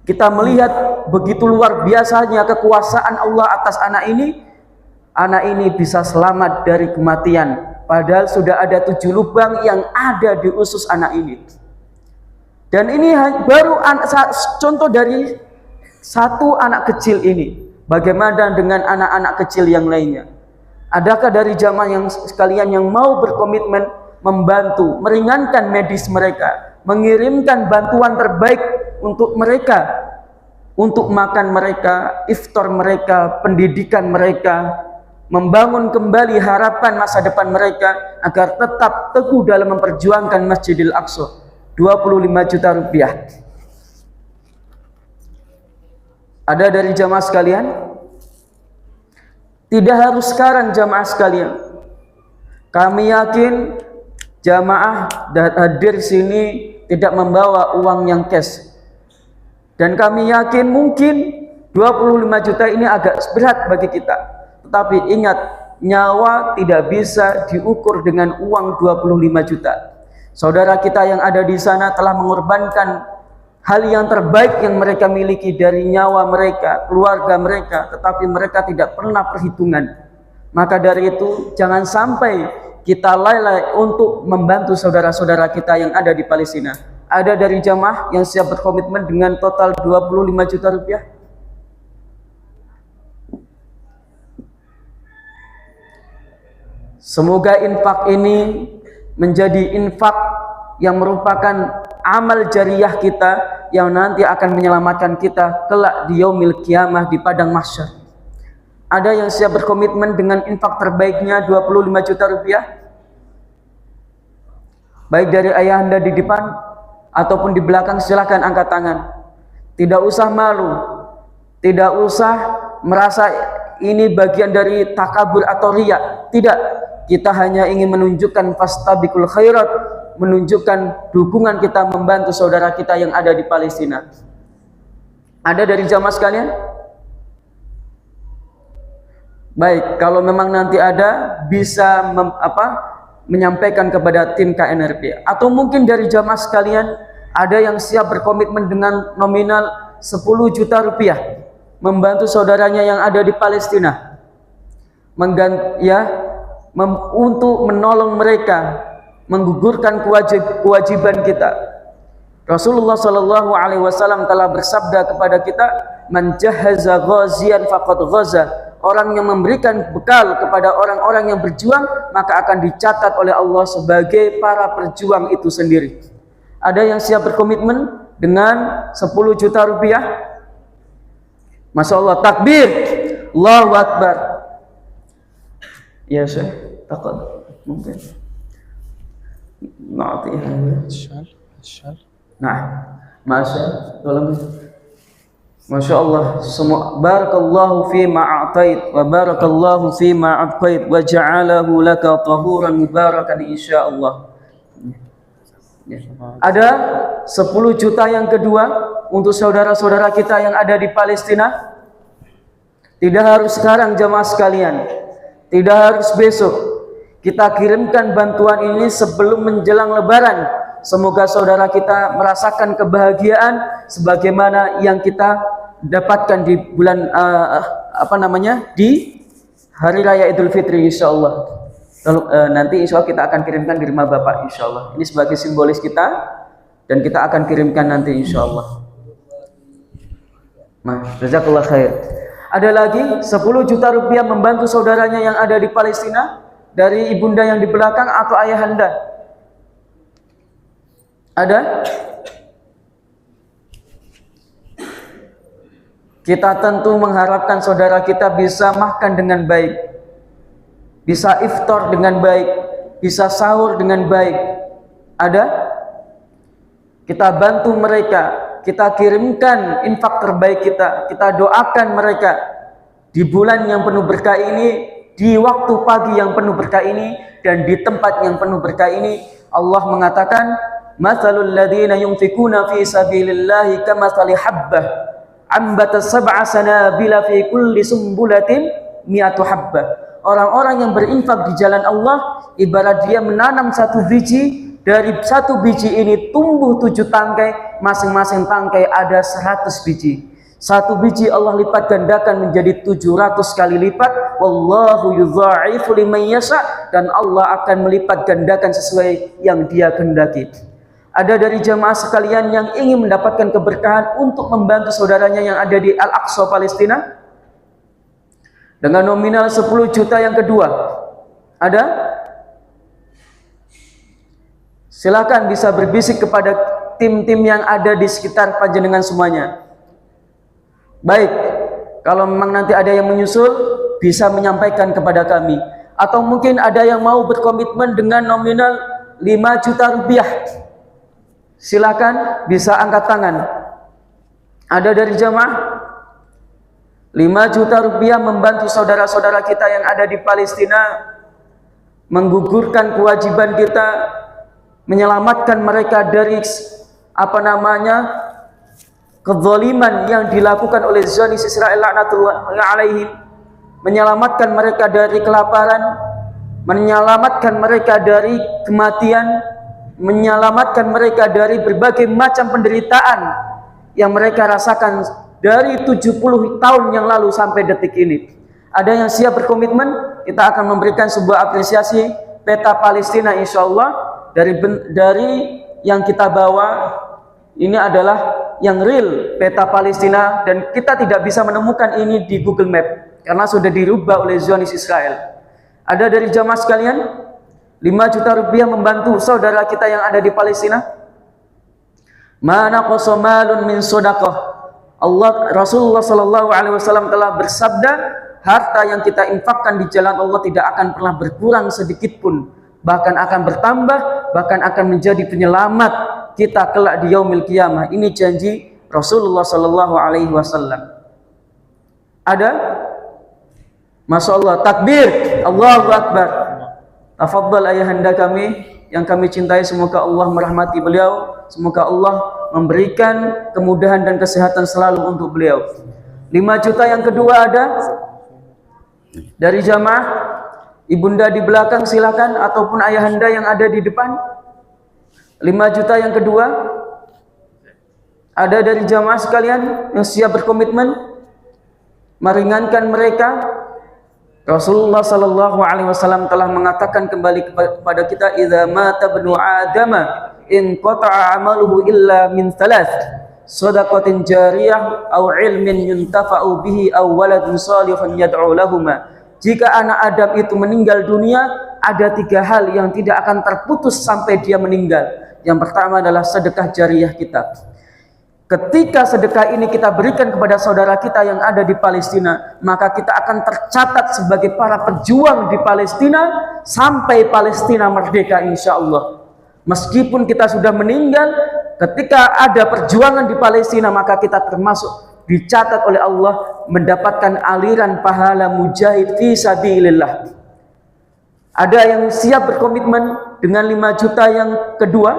Kita melihat begitu luar biasanya kekuasaan Allah atas anak ini. Anak ini bisa selamat dari kematian, padahal sudah ada 7 lubang yang ada di usus anak ini. Dan ini baru contoh dari satu anak kecil ini. Bagaimana dengan anak-anak kecil yang lainnya? Adakah dari jamaah yang sekalian yang mau berkomitmen membantu, meringankan medis mereka, mengirimkan bantuan terbaik untuk mereka, untuk makan mereka, iftar mereka, pendidikan mereka, membangun kembali harapan masa depan mereka agar tetap teguh dalam memperjuangkan Masjidil Aqsa. 25 juta rupiah. Ada dari jamaah sekalian? Tidak harus sekarang jamaah sekalian. Kami yakin jamaah hadir sini tidak membawa uang yang cash. Dan kami yakin mungkin 25 juta ini agak berat bagi kita. Tetapi ingat, nyawa tidak bisa diukur dengan uang 25 juta. Saudara kita yang ada di sana telah mengorbankan hal yang terbaik yang mereka miliki dari nyawa mereka, keluarga mereka, tetapi mereka tidak pernah perhitungan. Maka dari itu jangan sampai kita lalai untuk membantu saudara-saudara kita yang ada di Palestina. Ada dari jamaah yang siap berkomitmen dengan total 25 juta rupiah? Semoga infak ini menjadi infak yang merupakan amal jariah kita yang nanti akan menyelamatkan kita kelak di yaumil qiyamah, di padang mahsyar. Ada yang siap berkomitmen dengan infak terbaiknya 25 juta rupiah? Baik dari ayahanda di depan ataupun di belakang, silakan angkat tangan. Tidak usah malu, tidak usah merasa ini bagian dari takabur atau riya. Tidak, kita hanya ingin menunjukkan fastabiqul khairat, menunjukkan dukungan kita membantu saudara kita yang ada di Palestina. Ada dari jamaah sekalian? Baik, kalau memang nanti ada, bisa menyampaikan kepada tim KNRP. Atau mungkin dari jamaah sekalian ada yang siap berkomitmen dengan nominal 10 juta rupiah membantu saudaranya yang ada di Palestina, untuk menolong mereka, menggugurkan kewajiban kita. Rasulullah Shallallahu Alaihi Wasallam telah bersabda kepada kita, "Man jahaza ghazian faqad ghaza." Orang yang memberikan bekal kepada orang-orang yang berjuang, maka akan dicatat oleh Allah sebagai para perjuang itu sendiri. Ada yang siap berkomitmen dengan 10 juta rupiah? Masya Allah, takbir, Allahu Akbar. Ya Syekh, takut mungkin. Nah, tolong. Masya Allah, semua barakallahu fi ma'atait wa barakallahu fi ma'abqait wa ja'alahu laka tahuran mubarakan insyaallah. Ada 10 juta yang kedua untuk saudara-saudara kita yang ada di Palestina. Tidak harus sekarang jamaah sekalian, tidak harus besok. Kita kirimkan bantuan ini sebelum menjelang Lebaran. Semoga saudara kita merasakan kebahagiaan sebagaimana yang kita dapatkan di bulan di hari raya Idul Fitri insyaallah. Nanti insyaallah kita akan kirimkan di rumah Bapak insyaallah. Ini sebagai simbolis kita dan kita akan kirimkan nanti insyaallah. Jazakallah khair. Ada lagi 10 juta rupiah membantu saudaranya yang ada di Palestina dari ibunda yang di belakang atau ayahanda. Ada? Kita tentu mengharapkan saudara kita bisa makan dengan baik, bisa iftar dengan baik, bisa sahur dengan baik. Ada? Kita bantu mereka, kita kirimkan infak terbaik kita doakan mereka di bulan yang penuh berkah ini, di waktu pagi yang penuh berkah ini, dan di tempat yang penuh berkah ini. Allah mengatakan, "Matsalul ladzina yunfikuna fi sabilillahi kamatsali habbah ambata sab'a sanabila fi kulli sumbulatin mi'atu habbah." Orang-orang yang berinfak di jalan Allah ibarat dia menanam satu biji, dari satu biji ini tumbuh 7 tangkai, masing-masing tangkai ada 100 biji. Satu biji Allah lipat gandakan menjadi 700 kali lipat. Wallahu yudha'ifu liman yasha, dan Allah akan melipat gandakan sesuai yang Dia kehendaki. Ada dari jamaah sekalian yang ingin mendapatkan keberkahan untuk membantu saudaranya yang ada di Al-Aqsa Palestina dengan nominal 10 juta yang kedua. Ada? Silakan bisa berbisik kepada tim-tim yang ada di sekitar panjenengan semuanya. Baik, kalau memang nanti ada yang menyusul, bisa menyampaikan kepada kami. Atau mungkin ada yang mau berkomitmen dengan nominal 5 juta rupiah. Silakan bisa angkat tangan. Ada dari jamaah? 5 juta rupiah membantu saudara-saudara kita yang ada di Palestina, menggugurkan kewajiban kita, menyelamatkan mereka dari kezaliman yang dilakukan oleh Zionis Israel laknatullahi alaihim, menyelamatkan mereka dari kelaparan, menyelamatkan mereka dari kematian, menyelamatkan mereka dari berbagai macam penderitaan yang mereka rasakan dari 70 tahun yang lalu sampai detik ini. Ada yang siap berkomitmen? Kita akan memberikan sebuah apresiasi peta Palestina insyaallah. Dari yang kita bawa ini adalah yang real peta Palestina, dan kita tidak bisa menemukan ini di Google Map karena sudah dirubah oleh Zionis Israel. Ada dari jamaah sekalian 5 juta rupiah membantu saudara kita yang ada di Palestina. Mana qasamalun min shadaqah. Rasulullah sallallahu alaihi wasallam telah bersabda, harta yang kita infakkan di jalan Allah tidak akan pernah berkurang sedikit pun, bahkan akan bertambah, bahkan akan menjadi penyelamat kita kelak di yaumil qiyamah. Ini janji Rasulullah sallallahu alaihi wasallam. Ada? Masya Allah, takbir, Allahu Akbar. Tafadhal ayahanda kami yang kami cintai, semoga Allah merahmati beliau, semoga Allah memberikan kemudahan dan kesehatan selalu untuk beliau. 5 juta yang kedua ada dari jamaah. Ibunda di belakang silakan, ataupun ayahanda yang ada di depan. 5 juta yang kedua ada dari jamaah sekalian yang siap berkomitmen meringankan mereka. Rasulullah sallallahu alaihi wasallam telah mengatakan kembali kepada kita, idza mata ibnu adama in qata'a amaluhu illa min thalath, shadaqatin jariyah aw ilmin yuntafa'u bihi aw waladun salihun yad'u lahuma. Jika anak Adam itu meninggal dunia, ada 3 hal yang tidak akan terputus sampai dia meninggal. Yang pertama adalah sedekah jariyah kita. Ketika sedekah ini kita berikan kepada saudara kita yang ada di Palestina, maka kita akan tercatat sebagai para pejuang di Palestina sampai Palestina merdeka insya Allah. Meskipun kita sudah meninggal, ketika ada perjuangan di Palestina, maka kita termasuk dicatat oleh Allah mendapatkan aliran pahala mujahid fi sabilillah. Ada yang siap berkomitmen dengan 5 juta yang kedua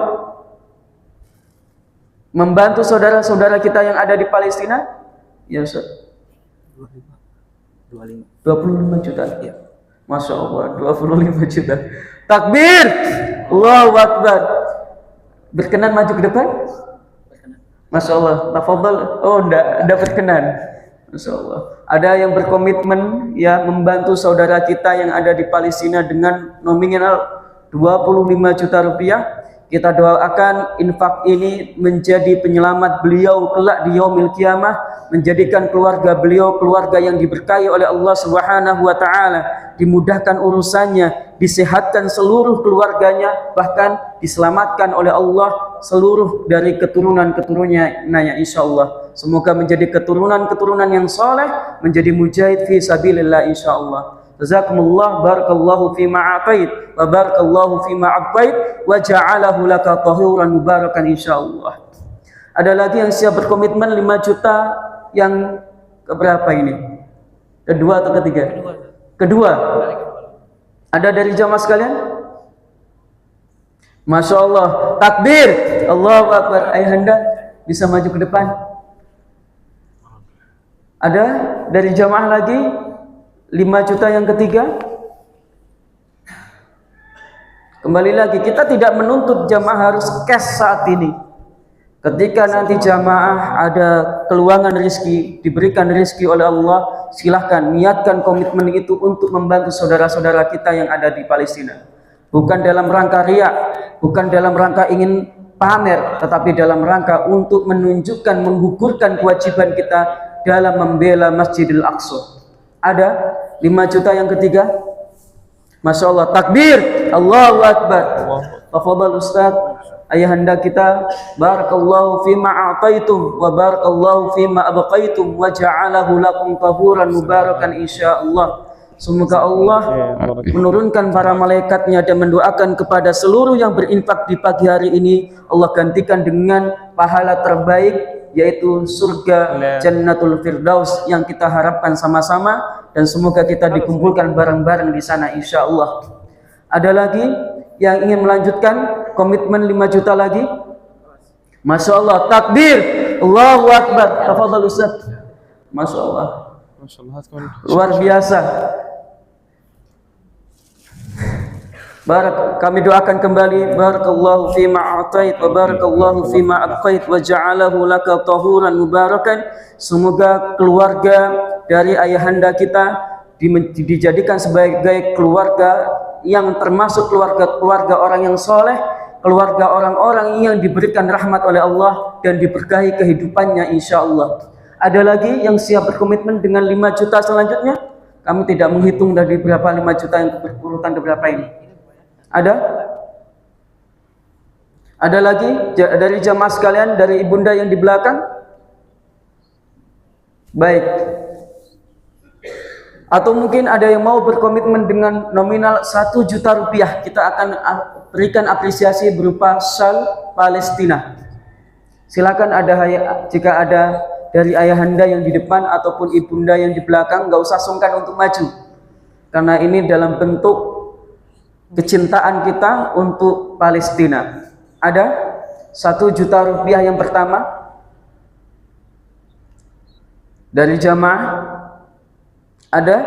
membantu saudara-saudara kita yang ada di Palestina? Ya Ustaz. 25 juta. Ya. Masya Allah, 25 juta. Takbir, Allahu Akbar. Berkenan maju ke depan? Masya Allah, tafadhal. Oh, enggak berkenan. Masya Allah. Ada yang berkomitmen ya membantu saudara kita yang ada di Palestina dengan nominal 25 juta rupiah. Kita doakan infak ini menjadi penyelamat beliau kelak di yaumil qiyamah, menjadikan keluarga beliau keluarga yang diberkahi oleh Allah Subhanahu wa taala, dimudahkan urusannya, disehatkan seluruh keluarganya, bahkan diselamatkan oleh Allah seluruh dari keturunan-keturunannya insyaallah. Semoga menjadi keturunan-keturunan yang saleh, menjadi mujahid fi sabilillah insyaallah. Jazakumullah, barakallahu fima a'tait wa barakallahu fima abqait wa ja'alahu laka tahuran mubarakan insyaallah. Ada lagi yang siap berkomitmen 5 juta yang keberapa ini? Kedua atau ketiga? Kedua. Ada dari jamaah sekalian? Masya Allah, takbir, Allahu Akbar. Ayahanda bisa maju ke depan. Ada dari jamaah lagi 5 juta yang ketiga. Kembali lagi, kita tidak menuntut jamaah harus cash saat ini. Ketika nanti jamaah ada keluangan rezeki, diberikan rezeki oleh Allah, silahkan niatkan komitmen itu untuk membantu saudara-saudara kita yang ada di Palestina. Bukan dalam rangka riya, bukan dalam rangka ingin pamer, tetapi dalam rangka untuk menunjukkan, menggugurkan kewajiban kita dalam membela Masjidil Aqsa. Ada 5 juta yang ketiga. Masya Allah, takbir, Allahu Akbar. Tafadhal Ustaz, ayahanda kita, barakallahu fima a'taitum wa barakallahu fima abqaitum wa ja'alahu lakum tahuran mubarakan insyaallah. Semoga Allah menurunkan para malaikatnya dan mendoakan kepada seluruh yang berinfak di pagi hari ini, Allah gantikan dengan pahala terbaik, yaitu surga Jannatul Firdaus yang kita harapkan sama-sama, dan semoga kita dikumpulkan bareng-bareng di sana insyaallah. Ada lagi yang ingin melanjutkan komitmen 5 juta lagi? Masya Allah, takbir, Allahu Akbar. Tafadhal Ustaz. Masya Allah, luar biasa. Kami doakan kembali, barakallahu fima a'tait wa barakallahu fima abqait wa ja'alahu laka tahuran mubarakan. Semoga keluarga dari ayahanda kita dijadikan sebagai keluarga yang termasuk keluarga orang yang soleh, keluarga orang-orang yang diberikan rahmat oleh Allah dan diberkahi kehidupannya insyaallah. Ada lagi yang siap berkomitmen dengan 5 juta selanjutnya? Kami tidak menghitung dari berapa 5 juta yang berurutan ke berapa ini. Ada? Ada lagi dari jamaah sekalian, dari ibunda yang di belakang? Baik. Atau mungkin ada yang mau berkomitmen dengan nominal 1 juta rupiah. Kita akan berikan apresiasi berupa syal Palestina. Silakan jika ada dari ayahanda yang di depan ataupun ibunda yang di belakang, nggak usah sungkan untuk maju. Karena ini dalam bentuk kecintaan kita untuk Palestina. Ada 1 juta rupiah yang pertama dari jamaah. Ada?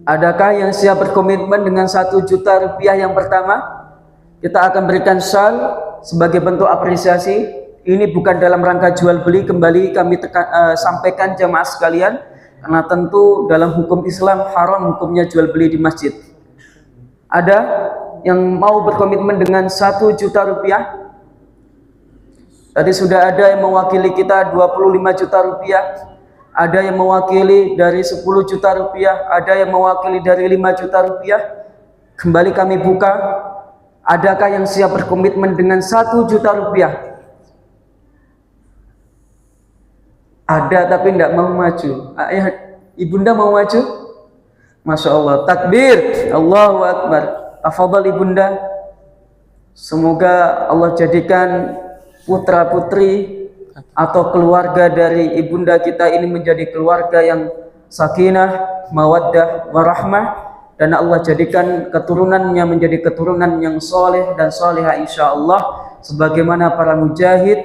Adakah yang siap berkomitmen dengan 1 juta rupiah yang pertama? Kita akan berikan syal sebagai bentuk apresiasi. Ini bukan dalam rangka jual beli, kembali kami sampaikan jamaah sekalian, karena tentu dalam hukum Islam haram hukumnya jual beli di masjid. Ada yang mau berkomitmen dengan 1 juta rupiah? Tadi sudah ada yang mewakili kita 25 juta rupiah. Ada yang mewakili dari 10 juta rupiah. Ada yang mewakili dari 5 juta rupiah. Kembali kami buka. Adakah yang siap berkomitmen dengan 1 juta rupiah? Ada tapi tidak mau maju. Ibunda mau maju? Masya Allah, takbir, Allahu Akbar. Tafadhal ibunda. Semoga Allah jadikan putra putri atau keluarga dari ibunda kita ini menjadi keluarga yang sakinah, mawaddah, warahmah, dan Allah jadikan keturunannya menjadi keturunan yang soleh dan soleha insyaallah, sebagaimana para mujahid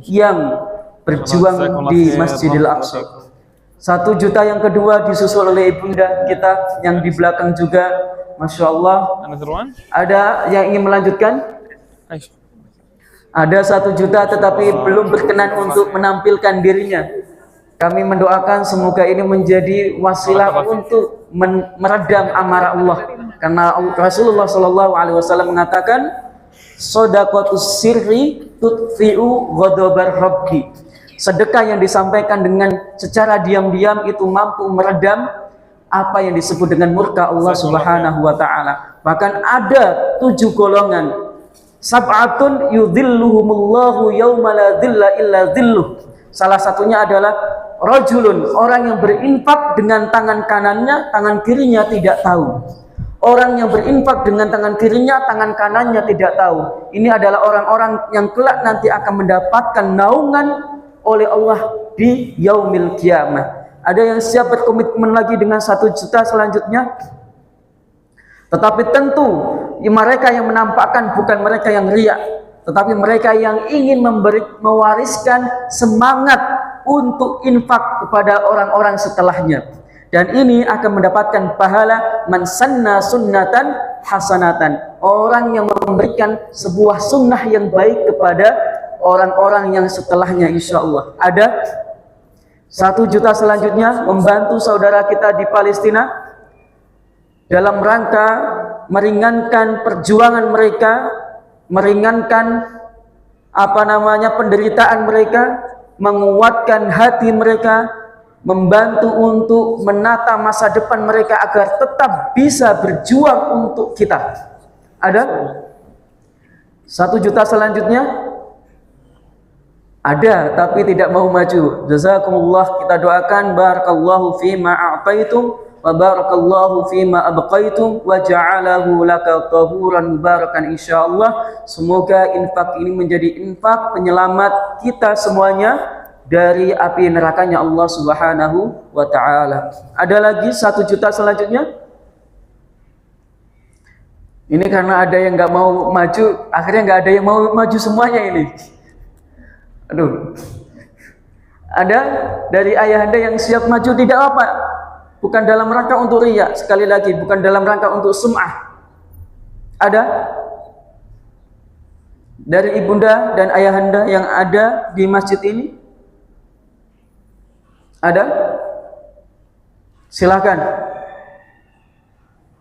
yang berjuang di Masjidil Aqsa. 1 juta yang kedua disusul oleh ibunda kita yang di belakang juga. Masya Allah. Ada yang ingin melanjutkan? Ada 1 juta tetapi belum berkenan untuk menampilkan dirinya Kami mendoakan semoga ini menjadi wasilah untuk meredam amarah Allah. Karena Rasulullah Shallallahu Alaihi Wasallam mengatakan, shadaqatus sirri tutfi'u ghadabar rabbi. Sedekah yang disampaikan dengan secara diam-diam itu mampu meredam apa yang disebut dengan murka Allah Subhanahu wa taala. Bahkan ada 7 golongan. Sab'atun yudhilluhumullahu yawma la dhilla illa dhilluh. Salah satunya adalah rajulun, orang yang berinfak dengan tangan kanannya, tangan kirinya tidak tahu. Orang yang berinfak dengan tangan kirinya, tangan kanannya tidak tahu. Ini adalah orang-orang yang kelak nanti akan mendapatkan naungan oleh Allah di yaumil kiamah. Ada yang siap berkomitmen lagi dengan 1 juta selanjutnya? Tetapi tentu mereka yang menampakkan bukan mereka yang riya, tetapi mereka yang ingin mewariskan semangat untuk infak kepada orang-orang setelahnya. Dan ini akan mendapatkan pahala man sanna sunnatan hasanatan. Orang yang memberikan sebuah sunnah yang baik kepada orang-orang yang setelahnya, insya Allah. Ada 1 juta selanjutnya membantu saudara kita di Palestina dalam rangka meringankan perjuangan mereka, meringankan penderitaan mereka, menguatkan hati mereka, membantu untuk menata masa depan mereka agar tetap bisa berjuang untuk kita. Ada 1 juta selanjutnya? Ada, tapi tidak mau maju. Jazakumullah, kita doakan barakallahu fima a'taitum wa barakallahu fima abqaitum wa ja'alahu laka tahuran mubarakan insyaallah. Semoga infak ini menjadi infak penyelamat kita semuanya dari api nerakanya Allah Subhanahu wa taala. Ada lagi 1 juta selanjutnya? Ini karena ada yang nggak mau maju, akhirnya nggak ada yang mau maju semuanya ini. Aduh. Ada dari ayahanda yang siap maju, tidak apa. Bukan dalam rangka untuk riya, sekali lagi bukan dalam rangka untuk sum'ah. Ada dari ibunda dan ayahanda yang ada di masjid ini? Ada? Silakan.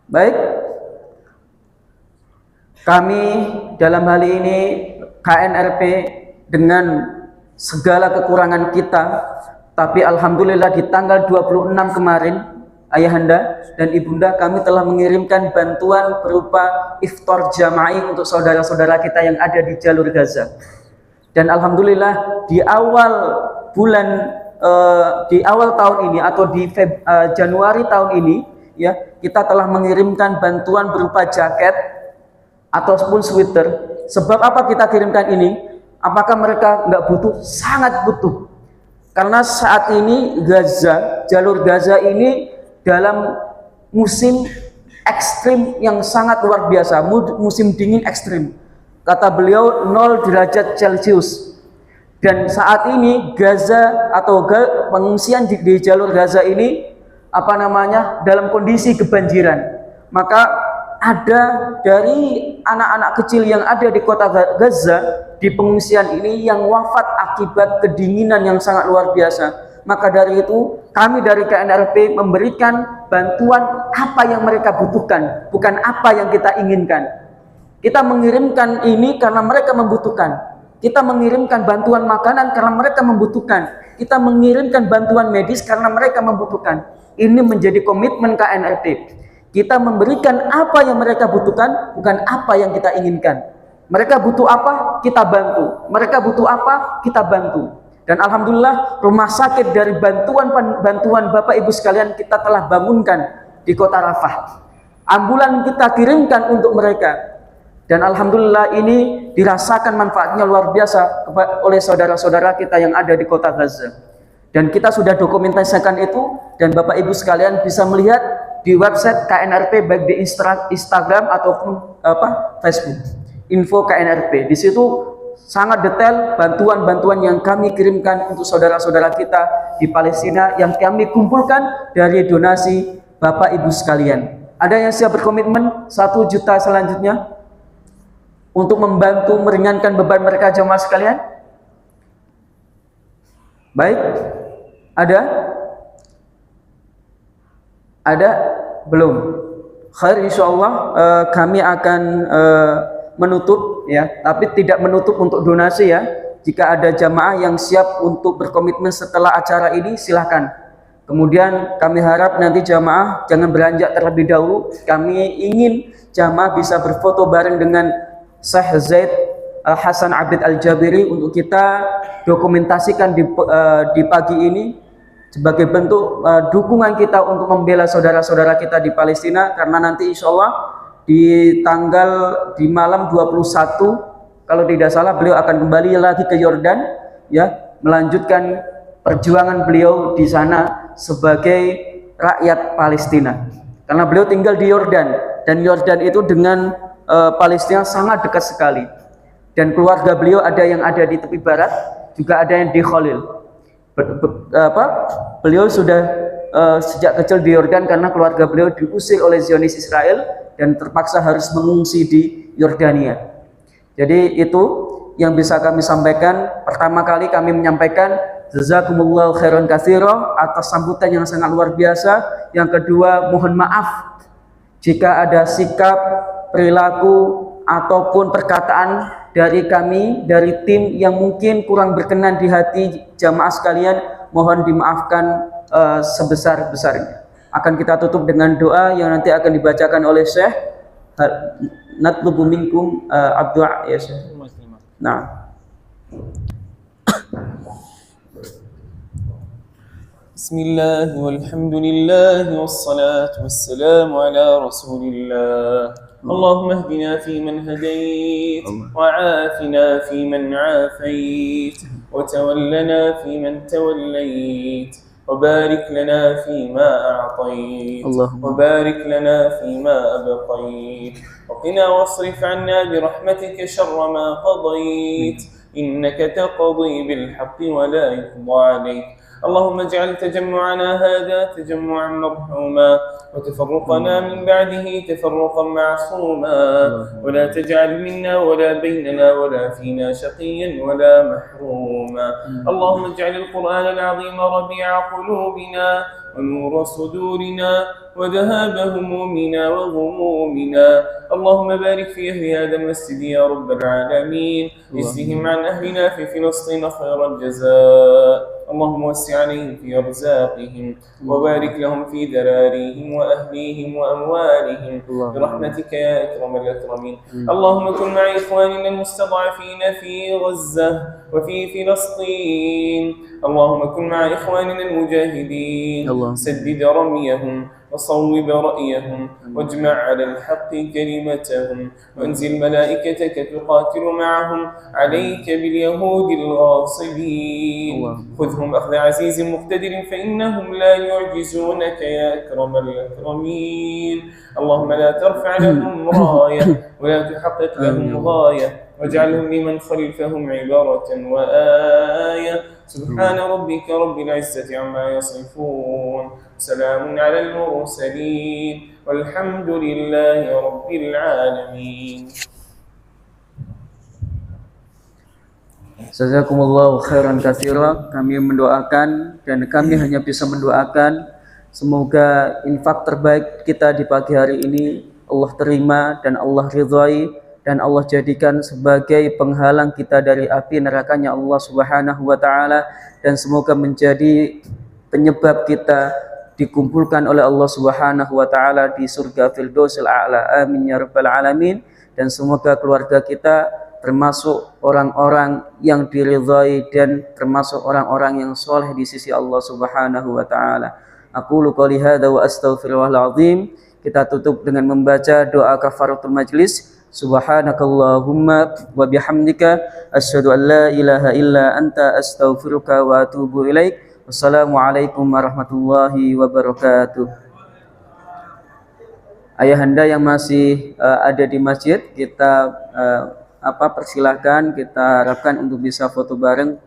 Baik. Kami dalam hal ini KNRP dengan segala kekurangan kita, tapi alhamdulillah di tanggal 26 kemarin ayahanda dan ibunda kami telah mengirimkan bantuan berupa iftar jama'i untuk saudara-saudara kita yang ada di jalur Gaza. Dan alhamdulillah di awal tahun ini atau di Januari tahun ini ya, kita telah mengirimkan bantuan berupa jaket ataupun sweater. Sebab apa kita kirimkan ini? Apakah mereka nggak butuh? Sangat butuh. Karena saat ini Gaza, jalur Gaza ini dalam musim ekstrim yang sangat luar biasa, musim dingin ekstrim. Kata beliau 0 derajat Celcius. Dan saat ini Gaza atau pengungsian di jalur Gaza ini dalam kondisi kebanjiran. Maka ada dari anak-anak kecil yang ada di kota Gaza di pengungsian ini yang wafat akibat kedinginan yang sangat luar biasa. Maka dari itu kami dari KNRP memberikan bantuan apa yang mereka butuhkan, bukan apa yang kita inginkan. Kita mengirimkan ini karena mereka membutuhkan. Kita mengirimkan bantuan makanan karena mereka membutuhkan. Kita mengirimkan bantuan medis karena mereka membutuhkan. Ini menjadi komitmen KNRP. Kita memberikan apa yang mereka butuhkan, bukan apa yang kita inginkan. Mereka butuh apa, kita bantu. Mereka butuh apa, kita bantu. Dan alhamdulillah rumah sakit dari bantuan Bapak Ibu sekalian kita telah bangunkan di kota Rafah. Ambulan kita kirimkan untuk mereka. Dan alhamdulillah ini dirasakan manfaatnya luar biasa oleh saudara-saudara kita yang ada di kota Gaza. Dan kita sudah dokumentasikan itu, dan Bapak Ibu sekalian bisa melihat di website KNRP baik di Instagram ataupun Facebook. Info KNRP. Di situ sangat detail bantuan-bantuan yang kami kirimkan untuk saudara-saudara kita di Palestina yang kami kumpulkan dari donasi Bapak Ibu sekalian. Ada yang siap berkomitmen 1 juta selanjutnya untuk membantu meringankan beban mereka jemaah sekalian? Baik. Ada? Ada? Belum? Khair, insyaallah kami akan menutup ya, tapi tidak menutup untuk donasi ya. Jika ada jamaah yang siap untuk berkomitmen setelah acara ini, silahkan. Kemudian kami harap nanti jamaah jangan beranjak terlebih dahulu. Kami ingin jamaah bisa berfoto bareng dengan Syekh Zaid Hasan Abid Al-Jabiri untuk kita dokumentasikan di pagi ini sebagai bentuk dukungan kita untuk membela saudara-saudara kita di Palestina, karena nanti insya Allah di malam 21 kalau tidak salah beliau akan kembali lagi ke Yordan ya, melanjutkan perjuangan beliau di sana sebagai rakyat Palestina, karena beliau tinggal di Yordan dan Yordan itu dengan Palestina sangat dekat sekali, dan keluarga beliau ada yang ada di tepi barat, juga ada yang di Khalil. Beliau sudah sejak kecil di Yordan karena keluarga beliau diusir oleh Zionis Israel dan terpaksa harus mengungsi di Yordania. Jadi itu yang bisa kami sampaikan. Pertama kali kami menyampaikan jazakumullahu khairan katsira atas sambutan yang sangat luar biasa. Yang kedua, mohon maaf jika ada sikap, perilaku ataupun perkataan dari kami, dari tim yang mungkin kurang berkenan di hati jamaah sekalian, mohon dimaafkan sebesar-besarnya. Akan kita tutup dengan doa yang nanti akan dibacakan oleh Syekh. Natlubu minkum abdu'a ya Syekh. Nah. Bismillah walhamdulillah wassalatu wassalamu ala rasulillah. اللهم اهدنا فيمن هديت وعافنا فيمن عافيت وتولنا فيمن توليت وبارك لنا فيما أعطيت وبارك لنا فيما أبقيت وقنا واصرف عنا برحمتك شر ما قضيت إنك تقضي بالحق ولا يقضى عليك. اللهم اجعل تجمعنا هذا تجمعا مرحوما وتفرقنا من بعده تفرقا معصوما ولا تجعل منا ولا بيننا ولا فينا شقيا ولا محروما. اللهم اجعل القرآن العظيم ربيع قلوبنا ونور صدورنا وذهاب همومنا وغمومنا. اللهم بارك في أهل هذا المسجد يا رب العالمين، اجزهم عن أهلنا في فلسطين خير الجزاء. اللهم وسع عليهم في أرزاقهم وبارك لهم في ذراريهم وأهليهم وأموالهم برحمتك يا أكرم الأكرمين. اللهم كن مع إخواننا المستضعفين في غزة وفي فلسطين. اللهم كن مع إخواننا المجاهدين، سدد رميهم وصوب رأيهم واجمع على الحق كلمتهم وانزل ملائكتك تقاتل معهم عليك باليهود الغاصبين. خذهم أخذ عزيز مقتدر فإنهم لا يعجزونك يا أكرم الأكرمين. اللهم لا ترفع لهم راية ولا تحقق لهم غاية واجعلهم لمن خلفهم عبارة وآية. سبحان ربك رب العزة عما يصفون، سلام على المرسلين والحمد لله رب العالمين. Jazakumullahu khairan katsira. Kami mendoakan dan kami hanya bisa mendoakan semoga infak terbaik kita di pagi hari ini Allah terima dan Allah ridhai dan Allah jadikan sebagai penghalang kita dari api nerakanya Allah Subhanahu wa taala, dan semoga menjadi penyebab kita dikumpulkan oleh Allah Subhanahu wa taala di surga Firdausil A'la. Amin ya rabbal alamin. Dan semoga keluarga kita termasuk orang-orang yang diridhai dan termasuk orang-orang yang soleh di sisi Allah Subhanahu wa taala. Aqulu qouli hadza wa astaghfirullahal azim. Kita tutup dengan membaca doa kafaratul majlis. Subhanakallahumma wa bihamdika asyhadu an la ilaha illa anta astaghfiruka wa atubu ilaik. Wassalamualaikum warahmatullahi wabarakatuh. Ayahanda yang masih ada di masjid, kita persilahkan, kita harapkan untuk bisa foto bareng